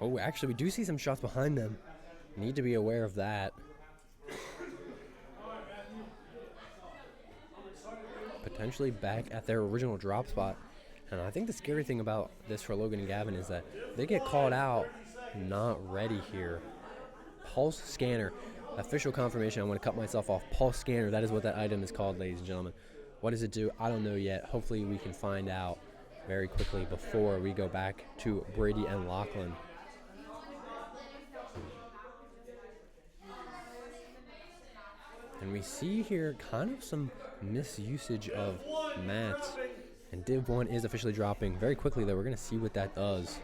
Oh, actually, we do see some shots behind them. Need to be aware of that. Potentially back at their original drop spot. And I think the scary thing about this for Logan and Gavin is that they get called out not ready here. Pulse Scanner. Official confirmation. I want to cut myself off. Pulse Scanner. That is what that item is called, ladies and gentlemen. What does it do? I don't know yet. Hopefully we can find out very quickly before we go back to Brady and Lachlan. And we see here kind of some misusage of mats. And Div 1 is officially dropping very quickly, though. We're going to see what that does.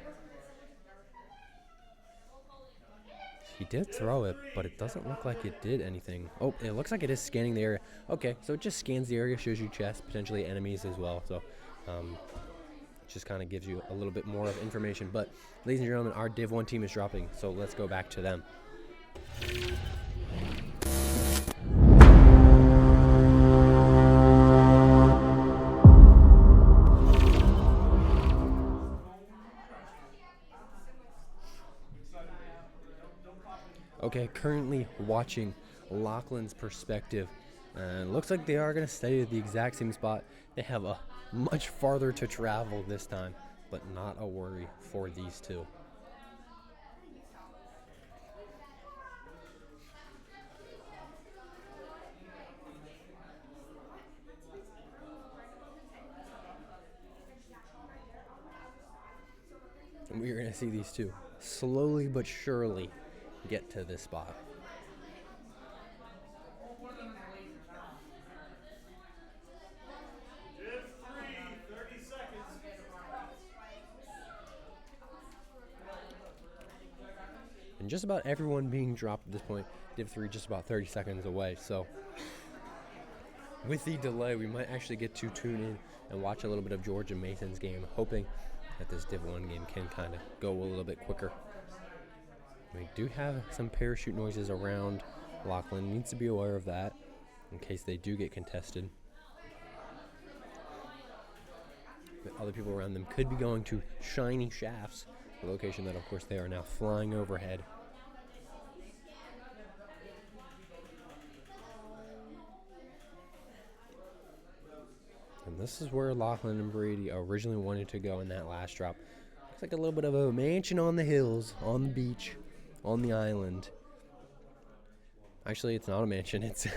He did throw it, but it doesn't look like it did anything. Oh, it looks like it is scanning the area. Okay, so it just scans the area, shows you chests, potentially enemies as well. So just kind of gives you a little bit more of information. But, ladies and gentlemen, our Div 1 team is dropping, so let's go back to them. Okay, currently watching Lachlan's perspective. And looks like they are going to stay at the exact same spot. They have a much farther to travel this time. but not a worry for these two. And we're going to see these two slowly but surely get to this spot. Div 3, 30 seconds. And just about everyone being dropped at this point, Div 3 just about 30 seconds away. So with the delay, we might actually get to tune in and watch a little bit of George and Mason's game, hoping that this Div 1 game can kind of go a little bit quicker. We do have some parachute noises around. Lachlan needs to be aware of that in case they do get contested. But other people around them could be going to Shiny Shafts, a location that, of course, they are now flying overhead. And this is where Lachlan and Brady originally wanted to go in that last drop. Looks like a little bit of a mansion on the hills, on the beach, on the island. Actually, it's not a mansion. It's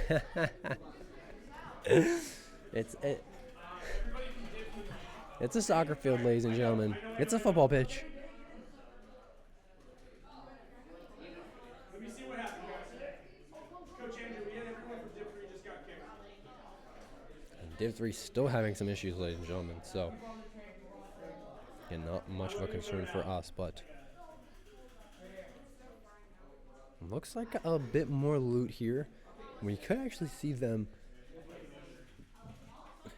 it's a soccer field, ladies and gentlemen. It's a football pitch. Let me see what happened, guys. Coach Andrew, we had everyone from Div 3 just got kicked. And Div 3 still having some issues, ladies and gentlemen. So, again, not much of a concern for us, but looks like a bit more loot here. We could actually see them.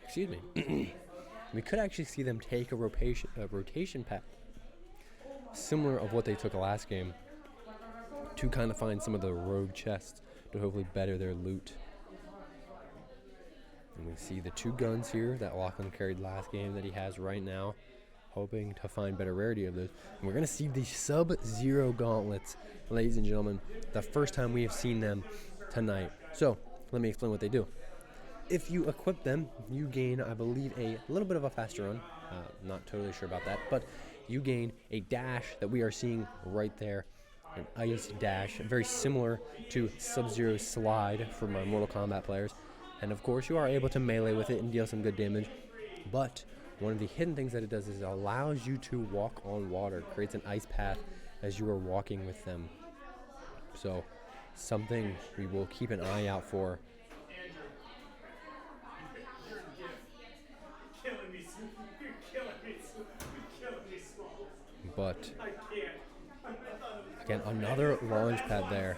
Excuse me. We could actually see them take a rotation pack similar of what they took last game to kind of find some of the rogue chests to hopefully better their loot. And we see the two guns here that Lachlan carried last game that he has right now, hoping to find better rarity of those. And we're going to see the Sub-Zero gauntlets, ladies and gentlemen, the first time we have seen them tonight. So let me explain what they do. If you equip them, you gain, I believe, a little bit of a faster run. Not totally sure about that, but you gain a dash that we are seeing right there, an ice dash, very similar to Sub-Zero slide for my Mortal Kombat players. And of course, you are able to melee with it and deal some good damage. But one of the hidden things that it does is it allows you to walk on water, creates an ice path as you are walking with them. So something we will keep an eye out for. But again, another launch pad there.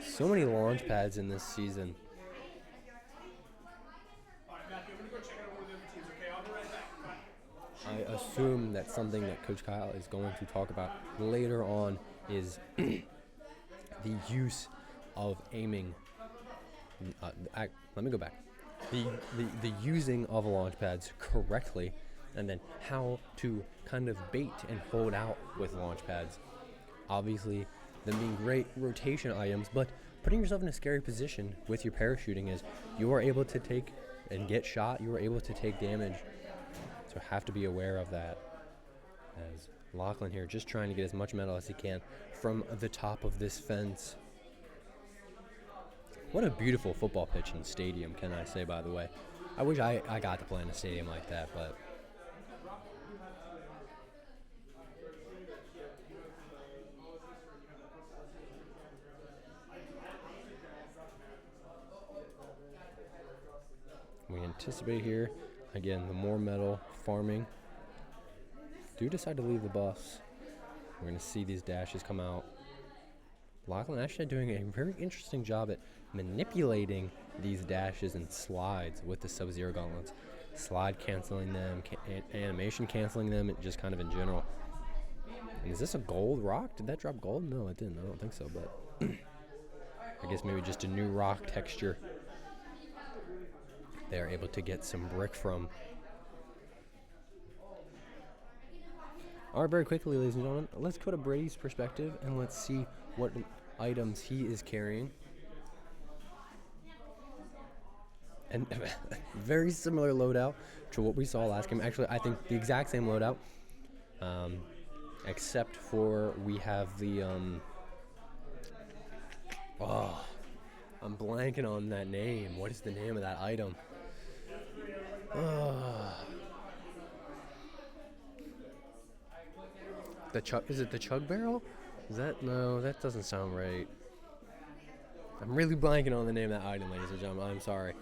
So many launch pads in this season. I assume that something that Coach Kyle is going to talk about later on is the use of aiming. Let me go back. The using of launch pads correctly, and then how to kind of bait and hold out with launch pads. Obviously, them being great rotation items, but putting yourself in a scary position with your parachuting is you are able to take and get shot, you are able to take damage. So have to be aware of that. As Lachlan here just trying to get as much metal as he can from the top of this fence. What a beautiful football pitch and stadium, can I say, by the way. I wish I got to play in a stadium like that, but we anticipate here, again, the more metal farming. Do decide to leave the bus. We're going to see these dashes come out. Lachlan actually doing a very interesting job at manipulating these dashes and slides with the Sub-Zero gauntlets. Slide canceling them, animation canceling them, and just kind of in general. And is this a gold rock? Did that drop gold? No, it didn't. I don't think so, but I guess maybe just a new rock texture they're able to get some brick from. All right, very quickly, ladies and gentlemen, let's go to Brady's perspective and let's see what items he is carrying. And very similar loadout to what we saw last game. Actually, I think the exact same loadout, except for we have the oh, I'm blanking on that name. What is the name of that item? The chug, is it the chug barrel? Is that, no, that doesn't sound right. I'm really blanking on the name of that item, ladies and gentlemen. I'm sorry.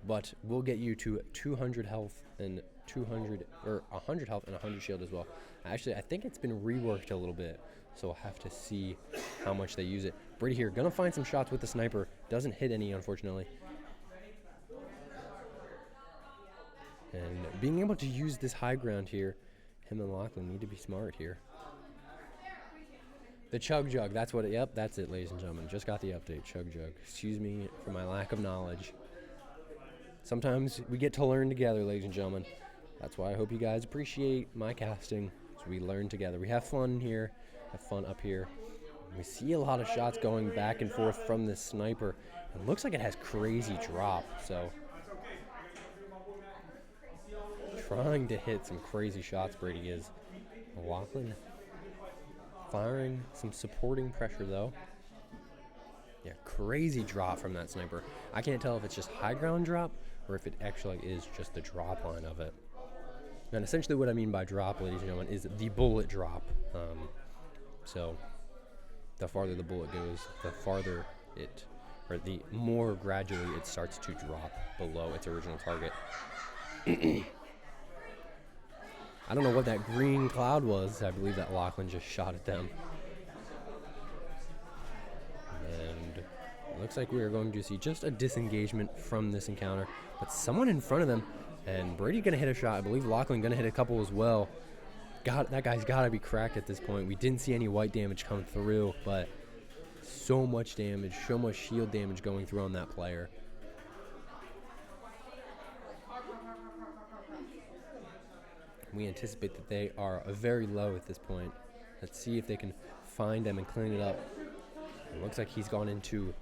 But we'll get you to 200 health and 200 or 100 health and 100 shield as well. Actually, I think it's been reworked a little bit, so we'll have to see how much they use it. Brady here, gonna find some shots with the sniper. Doesn't hit any, unfortunately. And being able to use this high ground here, him and Lachlan need to be smart here. The chug jug, that's what it, yep, that's it, ladies and gentlemen. Just got the update, chug jug. Excuse me for my lack of knowledge. Sometimes we get to learn together, ladies and gentlemen. That's why I hope you guys appreciate my casting, so we learn together. We have fun here, have fun up here. We see a lot of shots going back and forth from this sniper. It looks like it has crazy drop, so trying to hit some crazy shots, Brady is. Lachlan firing some supporting pressure, though. Yeah, crazy drop from that sniper. I can't tell if it's just high ground drop or if it actually is just the drop line of it. And essentially what I mean by drop, ladies and gentlemen, is the bullet drop. So the farther the bullet goes, the farther it, or the more gradually it starts to drop below its original target. I don't know what that green cloud was. I believe that Lachlan just shot at them. And it looks like we are going to see just a disengagement from this encounter. But someone in front of them, and Brady going to hit a shot. I believe Lachlan going to hit a couple as well. That guy's got to be cracked at this point. We didn't see any white damage come through, but so much damage, so much shield damage going through on that player. We anticipate that they are very low at this point. Let's see if they can find them and clean it up. It looks like he's gone into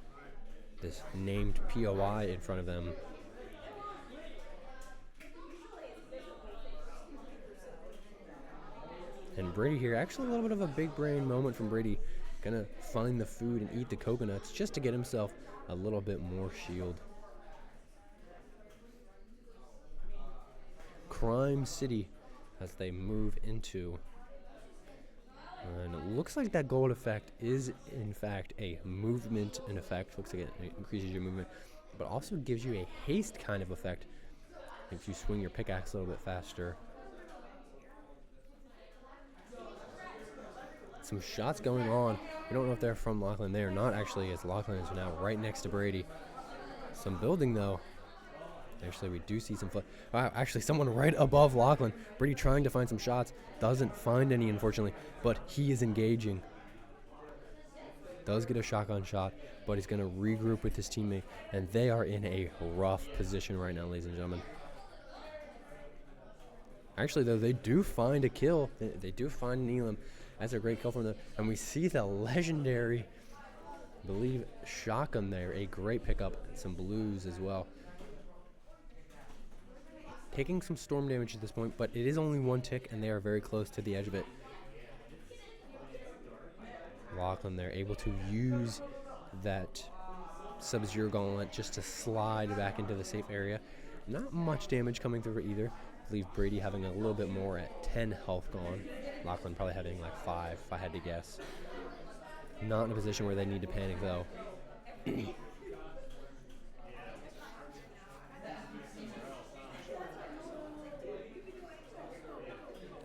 this named POI in front of them. And Brady here, actually a little bit of a big brain moment from Brady. Gonna find the food and eat the coconuts just to get himself a little bit more shield. Crime City as they move into. And it looks like that gold effect is, in fact, a movement in effect. Looks like it increases your movement, but also gives you a haste kind of effect if you swing your pickaxe a little bit faster. Some shots going on. We don't know if they're from Lachlan. They are not actually, as Lachlan is now right next to Brady. Some building, though. Actually, we do see some wow, actually, someone right above Lachlan. Brady trying to find some shots. Doesn't find any, unfortunately, but he is engaging. Does get a shotgun shot, but he's going to regroup with his teammate, and they are in a rough position right now, ladies and gentlemen. Actually, though, they do find a kill. They do find an Elam. That's a great kill from them. And we see the legendary, I believe, shotgun there. A great pickup. And some blues as well. Taking some storm damage at this point, but it is only one tick, and they are very close to the edge of it. Lachlan there, able to use that Sub-Zero Gauntlet just to slide back into the safe area. Not much damage coming through either. I believe Brady having a little bit more at 10 health gone. Lachlan probably having like 5, if I had to guess. Not in a position where they need to panic, though.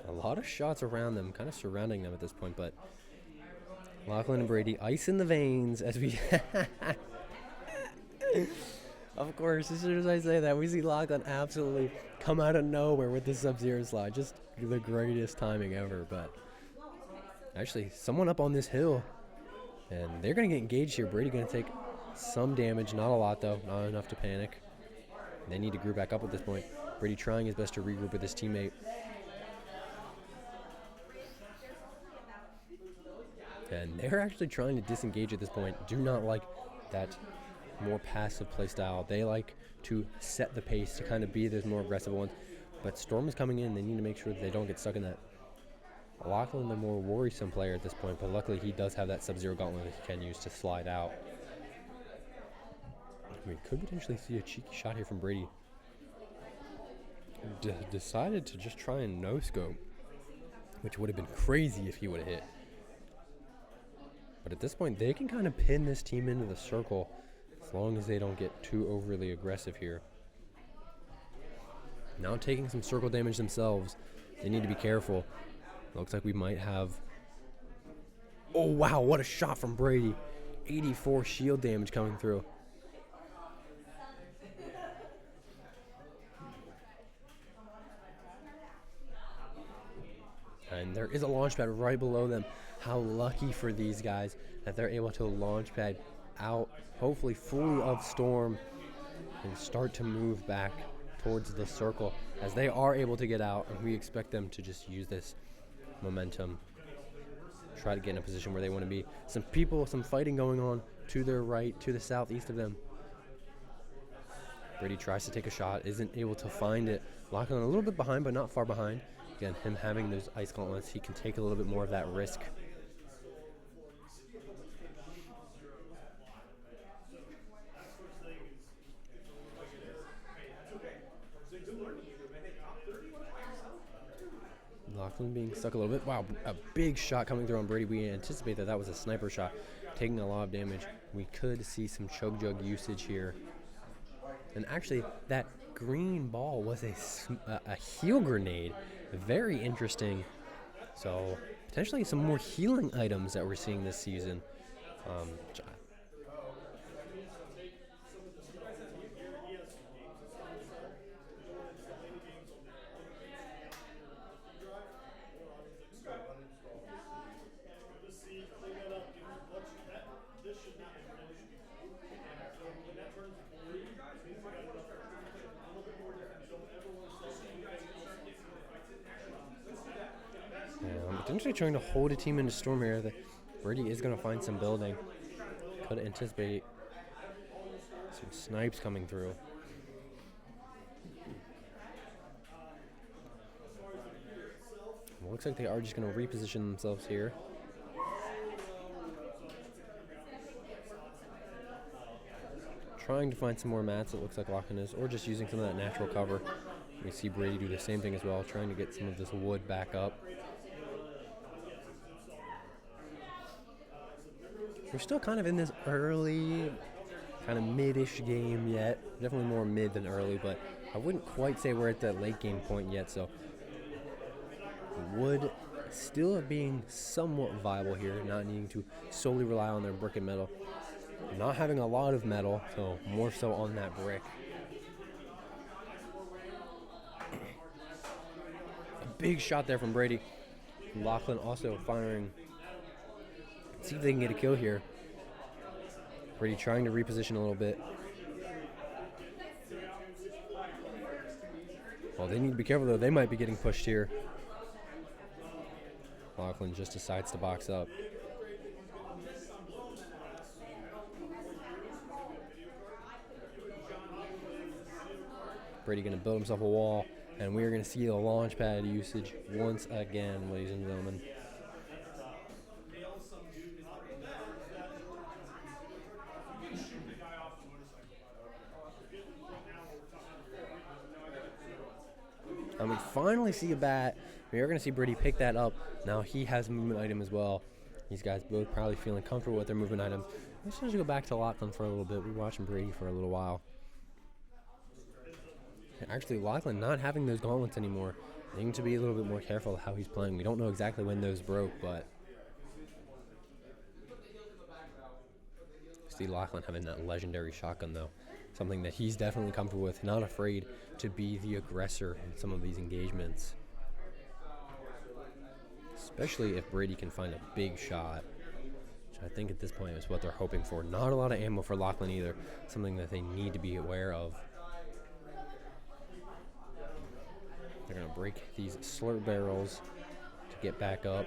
A lot of shots around them, kind of surrounding them at this point, but Lachlan and Brady, ice in the veins as we... Of course, as soon as I say that, we see Lachlan absolutely come out of nowhere with the Sub-Zero slide. Just the greatest timing ever, but... Actually, someone up on this hill, and they're going to get engaged here. Brady going to take some damage, not a lot though, not enough to panic. They need to group back up at this point. Brady trying his best to regroup with his teammate. And they're actually trying to disengage at this point. Do not like that more passive play style. They like to set the pace to kind of be those more aggressive ones. But Storm is coming in. They need to make sure that they don't get stuck in that. Lachlan, the more worrisome player at this point, but luckily he does have that Sub-Zero gauntlet that he can use to slide out. We could potentially see a cheeky shot here from Brady. Decided to just try and no-scope, which would have been crazy if he would have hit. But at this point, they can kind of pin this team into the circle as long as they don't get too overly aggressive here. Now taking some circle damage themselves, they need to be careful. Looks like we might have... Oh, wow, what a shot from Brady. 84 shield damage coming through. And there is a launch pad right below them. How lucky for these guys that they're able to launch pad out, hopefully full of Storm, and start to move back towards the circle as they are able to get out, and we expect them to just use this momentum, try to get in a position where they want to be. Some people, some fighting going on to their right, to the southeast of them. Brady tries to take a shot, isn't able to find it. Lachlan a little bit behind, but not far behind. Again, him having those ice gauntlets, he can take a little bit more of that risk. Lachlan being stuck a little bit. Wow, a big shot coming through on Brady. We anticipate that that was a sniper shot, taking a lot of damage. We could see some choke jug usage here. And actually, that green ball was a heal grenade. Very interesting. So, potentially some more healing items that we're seeing this season. Potentially trying to hold a team into Storm here. Brady is going to find some building. Could anticipate some snipes coming through. Well, looks like they are just going to reposition themselves here. Trying to find some more mats, it looks like Lachlan is, or just using some of that natural cover. We see Brady do the same thing as well, trying to get some of this wood back up. We're still kind of in this early, kind of mid-ish game yet. Definitely more mid than early, but I wouldn't quite say we're at that late game point yet. So wood still being somewhat viable here, not needing to solely rely on their brick and metal. Not having a lot of metal, so more so on that brick. A big shot there from Brady. Lachlan also firing. See if they can get a kill here. Brady trying to reposition a little bit. Well, they need to be careful though. They might be getting pushed here. Lachlan just decides to box up. Brady going to build himself a wall, and we are going to see the launch pad usage once again, ladies and gentlemen. And we finally see a bat. We are going to see Brady pick that up. Now he has a movement item as well. These guys both probably feeling comfortable with their movement items. Let's just go back to Lachlan for a little bit. We're watching Brady for a little while. Actually, Lachlan not having those gauntlets anymore. Needing to be a little bit more careful how he's playing. We don't know exactly when those broke, but see Lachlan having that legendary shotgun though. Something that he's definitely comfortable with, not afraid to be the aggressor in some of these engagements. Especially if Brady can find a big shot, which I think at this point is what they're hoping for. Not a lot of ammo for Lachlan either, something that they need to be aware of. They're going to break these slurp barrels to get back up,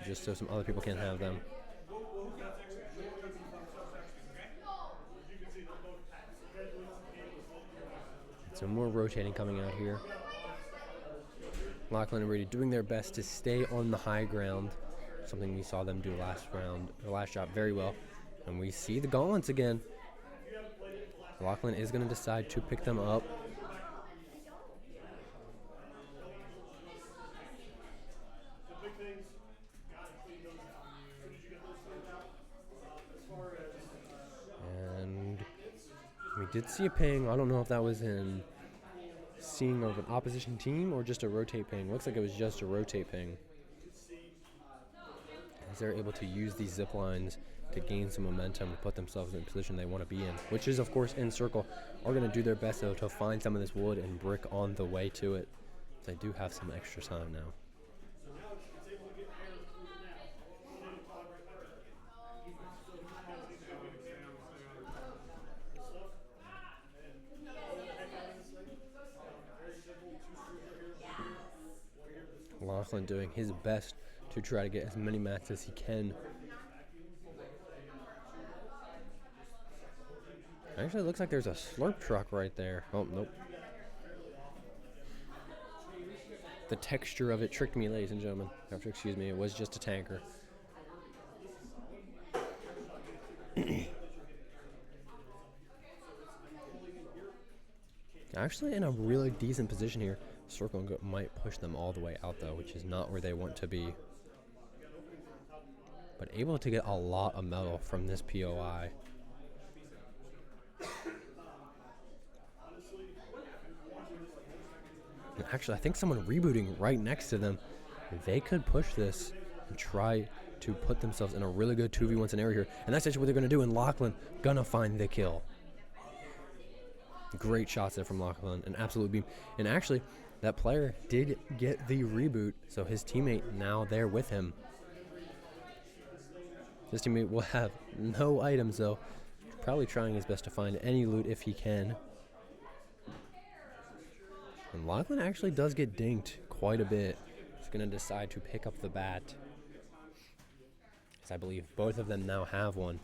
just so some other people can have them. Some more rotating coming out here. Lachlan and Brady doing their best to stay on the high ground, something we saw them do last shot very well. And we see the gauntlets again. Lachlan is going to decide to pick them up. And we did see a ping. I don't know if that was in seeing of an opposition team or just a rotate ping. Looks like it was just a rotate ping. As they're able to use these zip lines to gain some momentum to put themselves in the position they want to be in, which is, of course, in circle. Are going to do their best, though, to find some of this wood and brick on the way to it. So they do have some extra time now. Lachlan doing his best to try to get as many mats as he can. Actually, it looks like there's a slurp truck right there. Oh, nope. The texture of it tricked me, ladies and gentlemen. Excuse me, it was just a tanker. Actually in a really decent position here. Circle and might push them all the way out, though, which is not where they want to be. But able to get a lot of metal from this POI. And actually, I think someone rebooting right next to them. They could push this and try to put themselves in a really good 2v1 scenario here. And that's actually what they're going to do. And Lachlan gonna find the kill. Great shots there from Lachlan. An absolute beam. And actually, that player did get the reboot. So his teammate now there with him. His teammate will have no items, though. Probably trying his best to find any loot if he can. And Lachlan actually does get dinked quite a bit. He's going to decide to pick up the bat. Because I believe both of them now have one.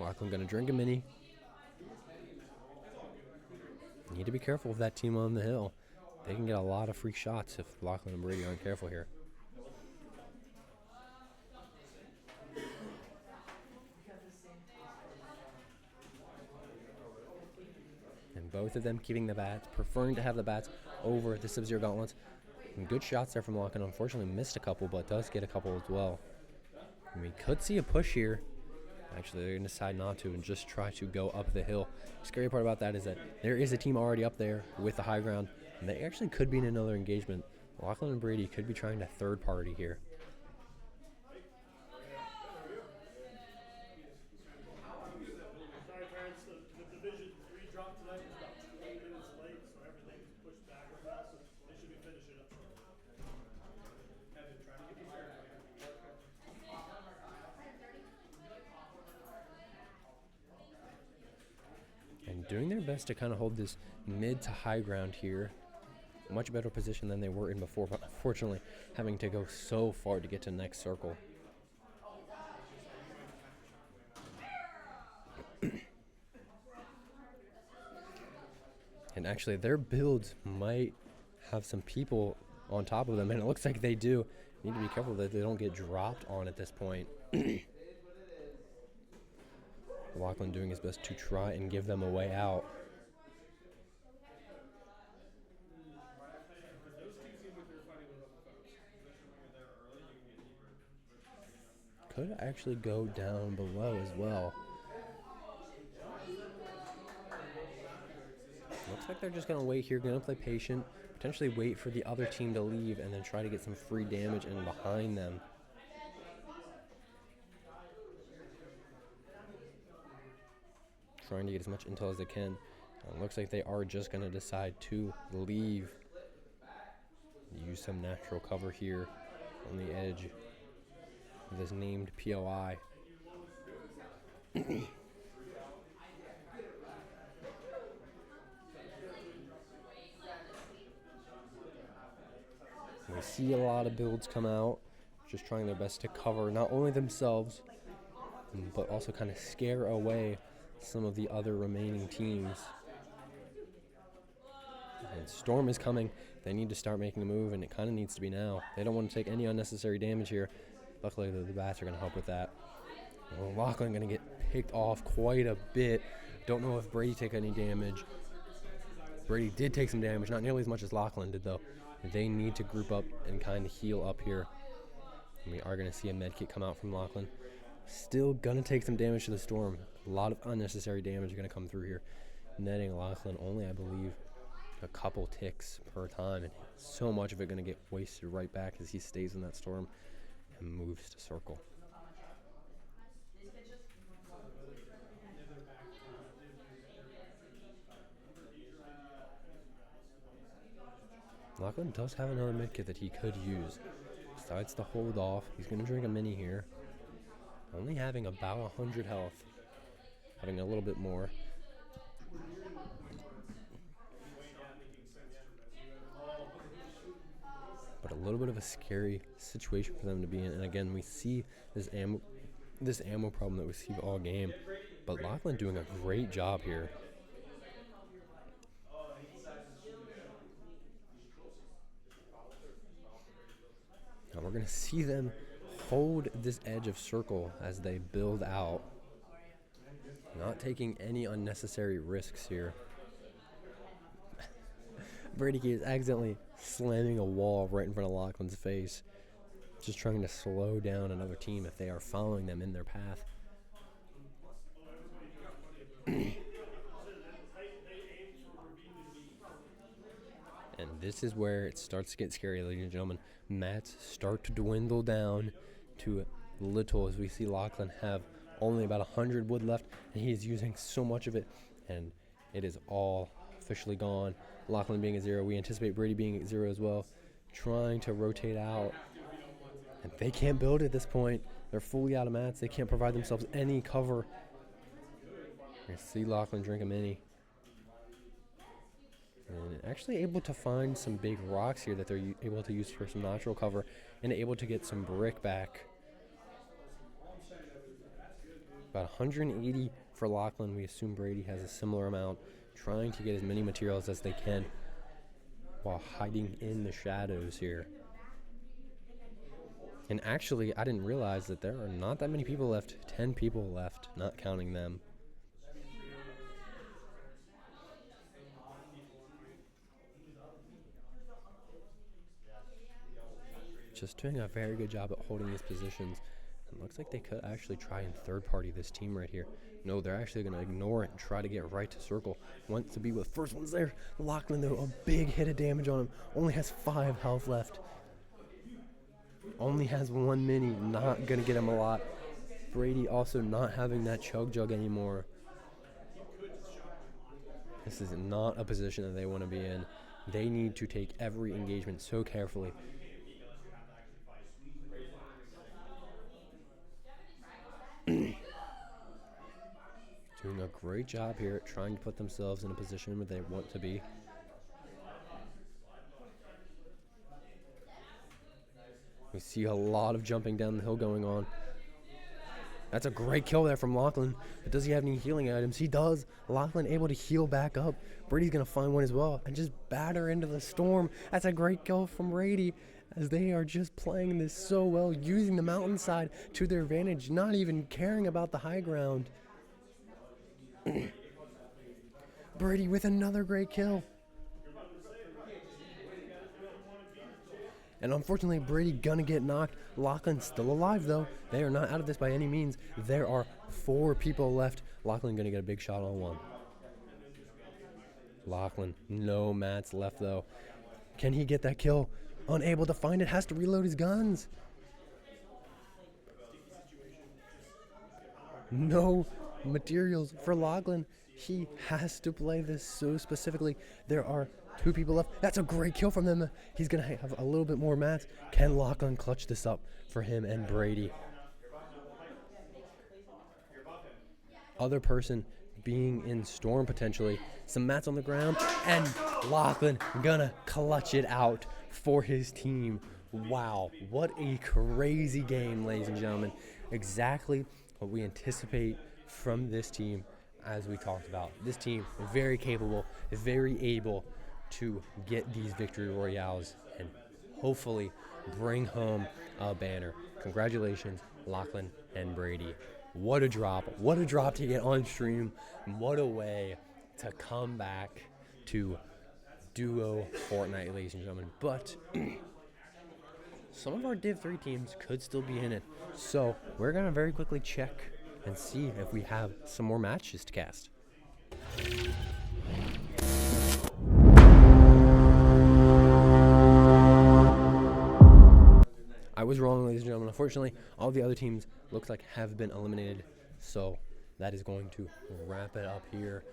Lachlan going to drink a mini. Need to be careful with that team on the hill. They can get a lot of free shots if Lachlan and Brady aren't careful here. And both of them keeping the bats, preferring to have the bats over the Sub-Zero gauntlets. And good shots there from Lachlan. Unfortunately missed a couple, but does get a couple as well. And we could see a push here. Actually, they're going to decide not to and just try to go up the hill. The scary part about that is that there is a team already up there with the high ground, and they actually could be in another engagement. Lachlan and Brady could be trying to third party here. Sorry, parents, the Division 3 drop tonight is about 20 minutes late, so everything is pushed back right now, so they should be finishing up shortly. And doing their best to kind of hold this mid to high ground here. Much better position than they were in before, but unfortunately having to go so far to get to the next circle. And actually their builds might have some people on top of them, and it looks like they do. Need to be careful that they don't get dropped on at this point. Lachlan doing his best to try and give them a way out. Could actually go down below as well. Looks like they're just going to wait here, going to play patient, potentially wait for the other team to leave, and then try to get some free damage in behind them. Trying to get as much intel as they can. Looks like they are just going to decide to leave. Use some natural cover here on the edge of this named POI. We see a lot of builds come out, just trying their best to cover not only themselves, but also kind of scare away some of the other remaining teams. And Storm is coming. They need to start making a move, and it kind of needs to be now. They don't want to take any unnecessary damage here. Luckily, the bats are going to help with that. Well, Lachlan going to get picked off quite a bit. Don't know if Brady took any damage. Brady did take some damage, not nearly as much as Lachlan did, though. They need to group up and kind of heal up here. And we are going to see a med kit come out from Lachlan. Still going to take some damage to the Storm. A lot of unnecessary damage going to come through here. Netting Lachlan only, I believe, a couple ticks per time, and so much of it going to get wasted right back as he stays in that Storm and moves to circle. Lachlan does have another midkit that he could use. Besides the hold off, he's going to drink a mini here. Only having about 100 health. Having a little bit more. But a little bit of a scary situation for them to be in. And again, we see this ammo problem that we see all game. But Lachlan doing a great job here. Now we're going to see them hold this edge of circle as they build out. Not taking any unnecessary risks here. Brady is accidentally slamming a wall right in front of Lachlan's face. Just trying to slow down another team if they are following them in their path. And this is where it starts to get scary, ladies and gentlemen. Mats start to dwindle down to little as we see Lachlan have only about 100 wood left, and he is using so much of it, and it is all officially gone. Lachlan being at 0. We anticipate Brady being at 0 as well, trying to rotate out. And they can't build at this point. They're fully out of mats. They can't provide themselves any cover. You see Lachlan drink a mini. And actually able to find some big rocks here that they're able to use for some natural cover, and able to get some brick back. About 180 for Lachlan. We assume Brady has a similar amount, trying to get as many materials as they can while hiding in the shadows here. And actually, I didn't realize that there are not that many people left. 10 people left, not counting them. Just doing a very good job at holding these positions. It looks like they could actually try and third party this team right here. No, they're actually going to ignore it and try to get right to circle. Wants to be with first ones there. Lachlan, though, a big hit of damage on him. Only has 5 health left. Only has 1 mini. Not going to get him a lot. Brady also not having that chug jug anymore. This is not a position that they want to be in. They need to take every engagement so carefully. Doing a great job here at trying to put themselves in a position where they want to be. We see a lot of jumping down the hill going on. That's a great kill there from Lachlan. But does he have any healing items? He does. Lachlan able to heal back up. Brady's going to find one as well and just batter into the storm. That's a great kill from Brady, as they are just playing this so well, using the mountainside to their advantage, not even caring about the high ground. Brady with another great kill. And unfortunately, Brady gonna get knocked. Lachlan's still alive, though. They are not out of this by any means. There are 4 people left. Lachlan gonna get a big shot on one. Lachlan, no mats left, though. Can he get that kill? Unable to find it, has to reload his guns. No materials for Lachlan. He has to play this so specifically. There are 2 people left. That's a great kill from them. He's going to have a little bit more mats. Can Lachlan clutch this up for him and Brady? Other person being in storm potentially. Some mats on the ground. And Lachlan gonna clutch it out for his team. Wow, what a crazy game, ladies and gentlemen. Exactly what we anticipate from this team. As we talked about, this team very capable, very able to get these victory royales and hopefully bring home a banner. Congratulations, Lachlan and Brady. What a drop. What a drop to get on stream. What a way to come back to duo Fortnite, ladies and gentlemen. But some of our Div 3 teams could still be in it. So we're going to very quickly check and see if we have some more matches to cast. I was wrong, ladies and gentlemen. Unfortunately, all the other teams looks like have been eliminated. So that is going to wrap it up here.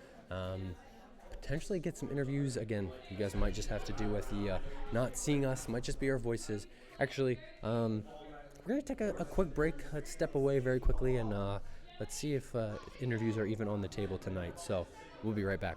Potentially get some interviews. Again, you guys might just have to do with the not seeing us. Might just be our voices. Actually, we're going to take a quick break. Let's step away very quickly and let's see if interviews are even on the table tonight. So we'll be right back.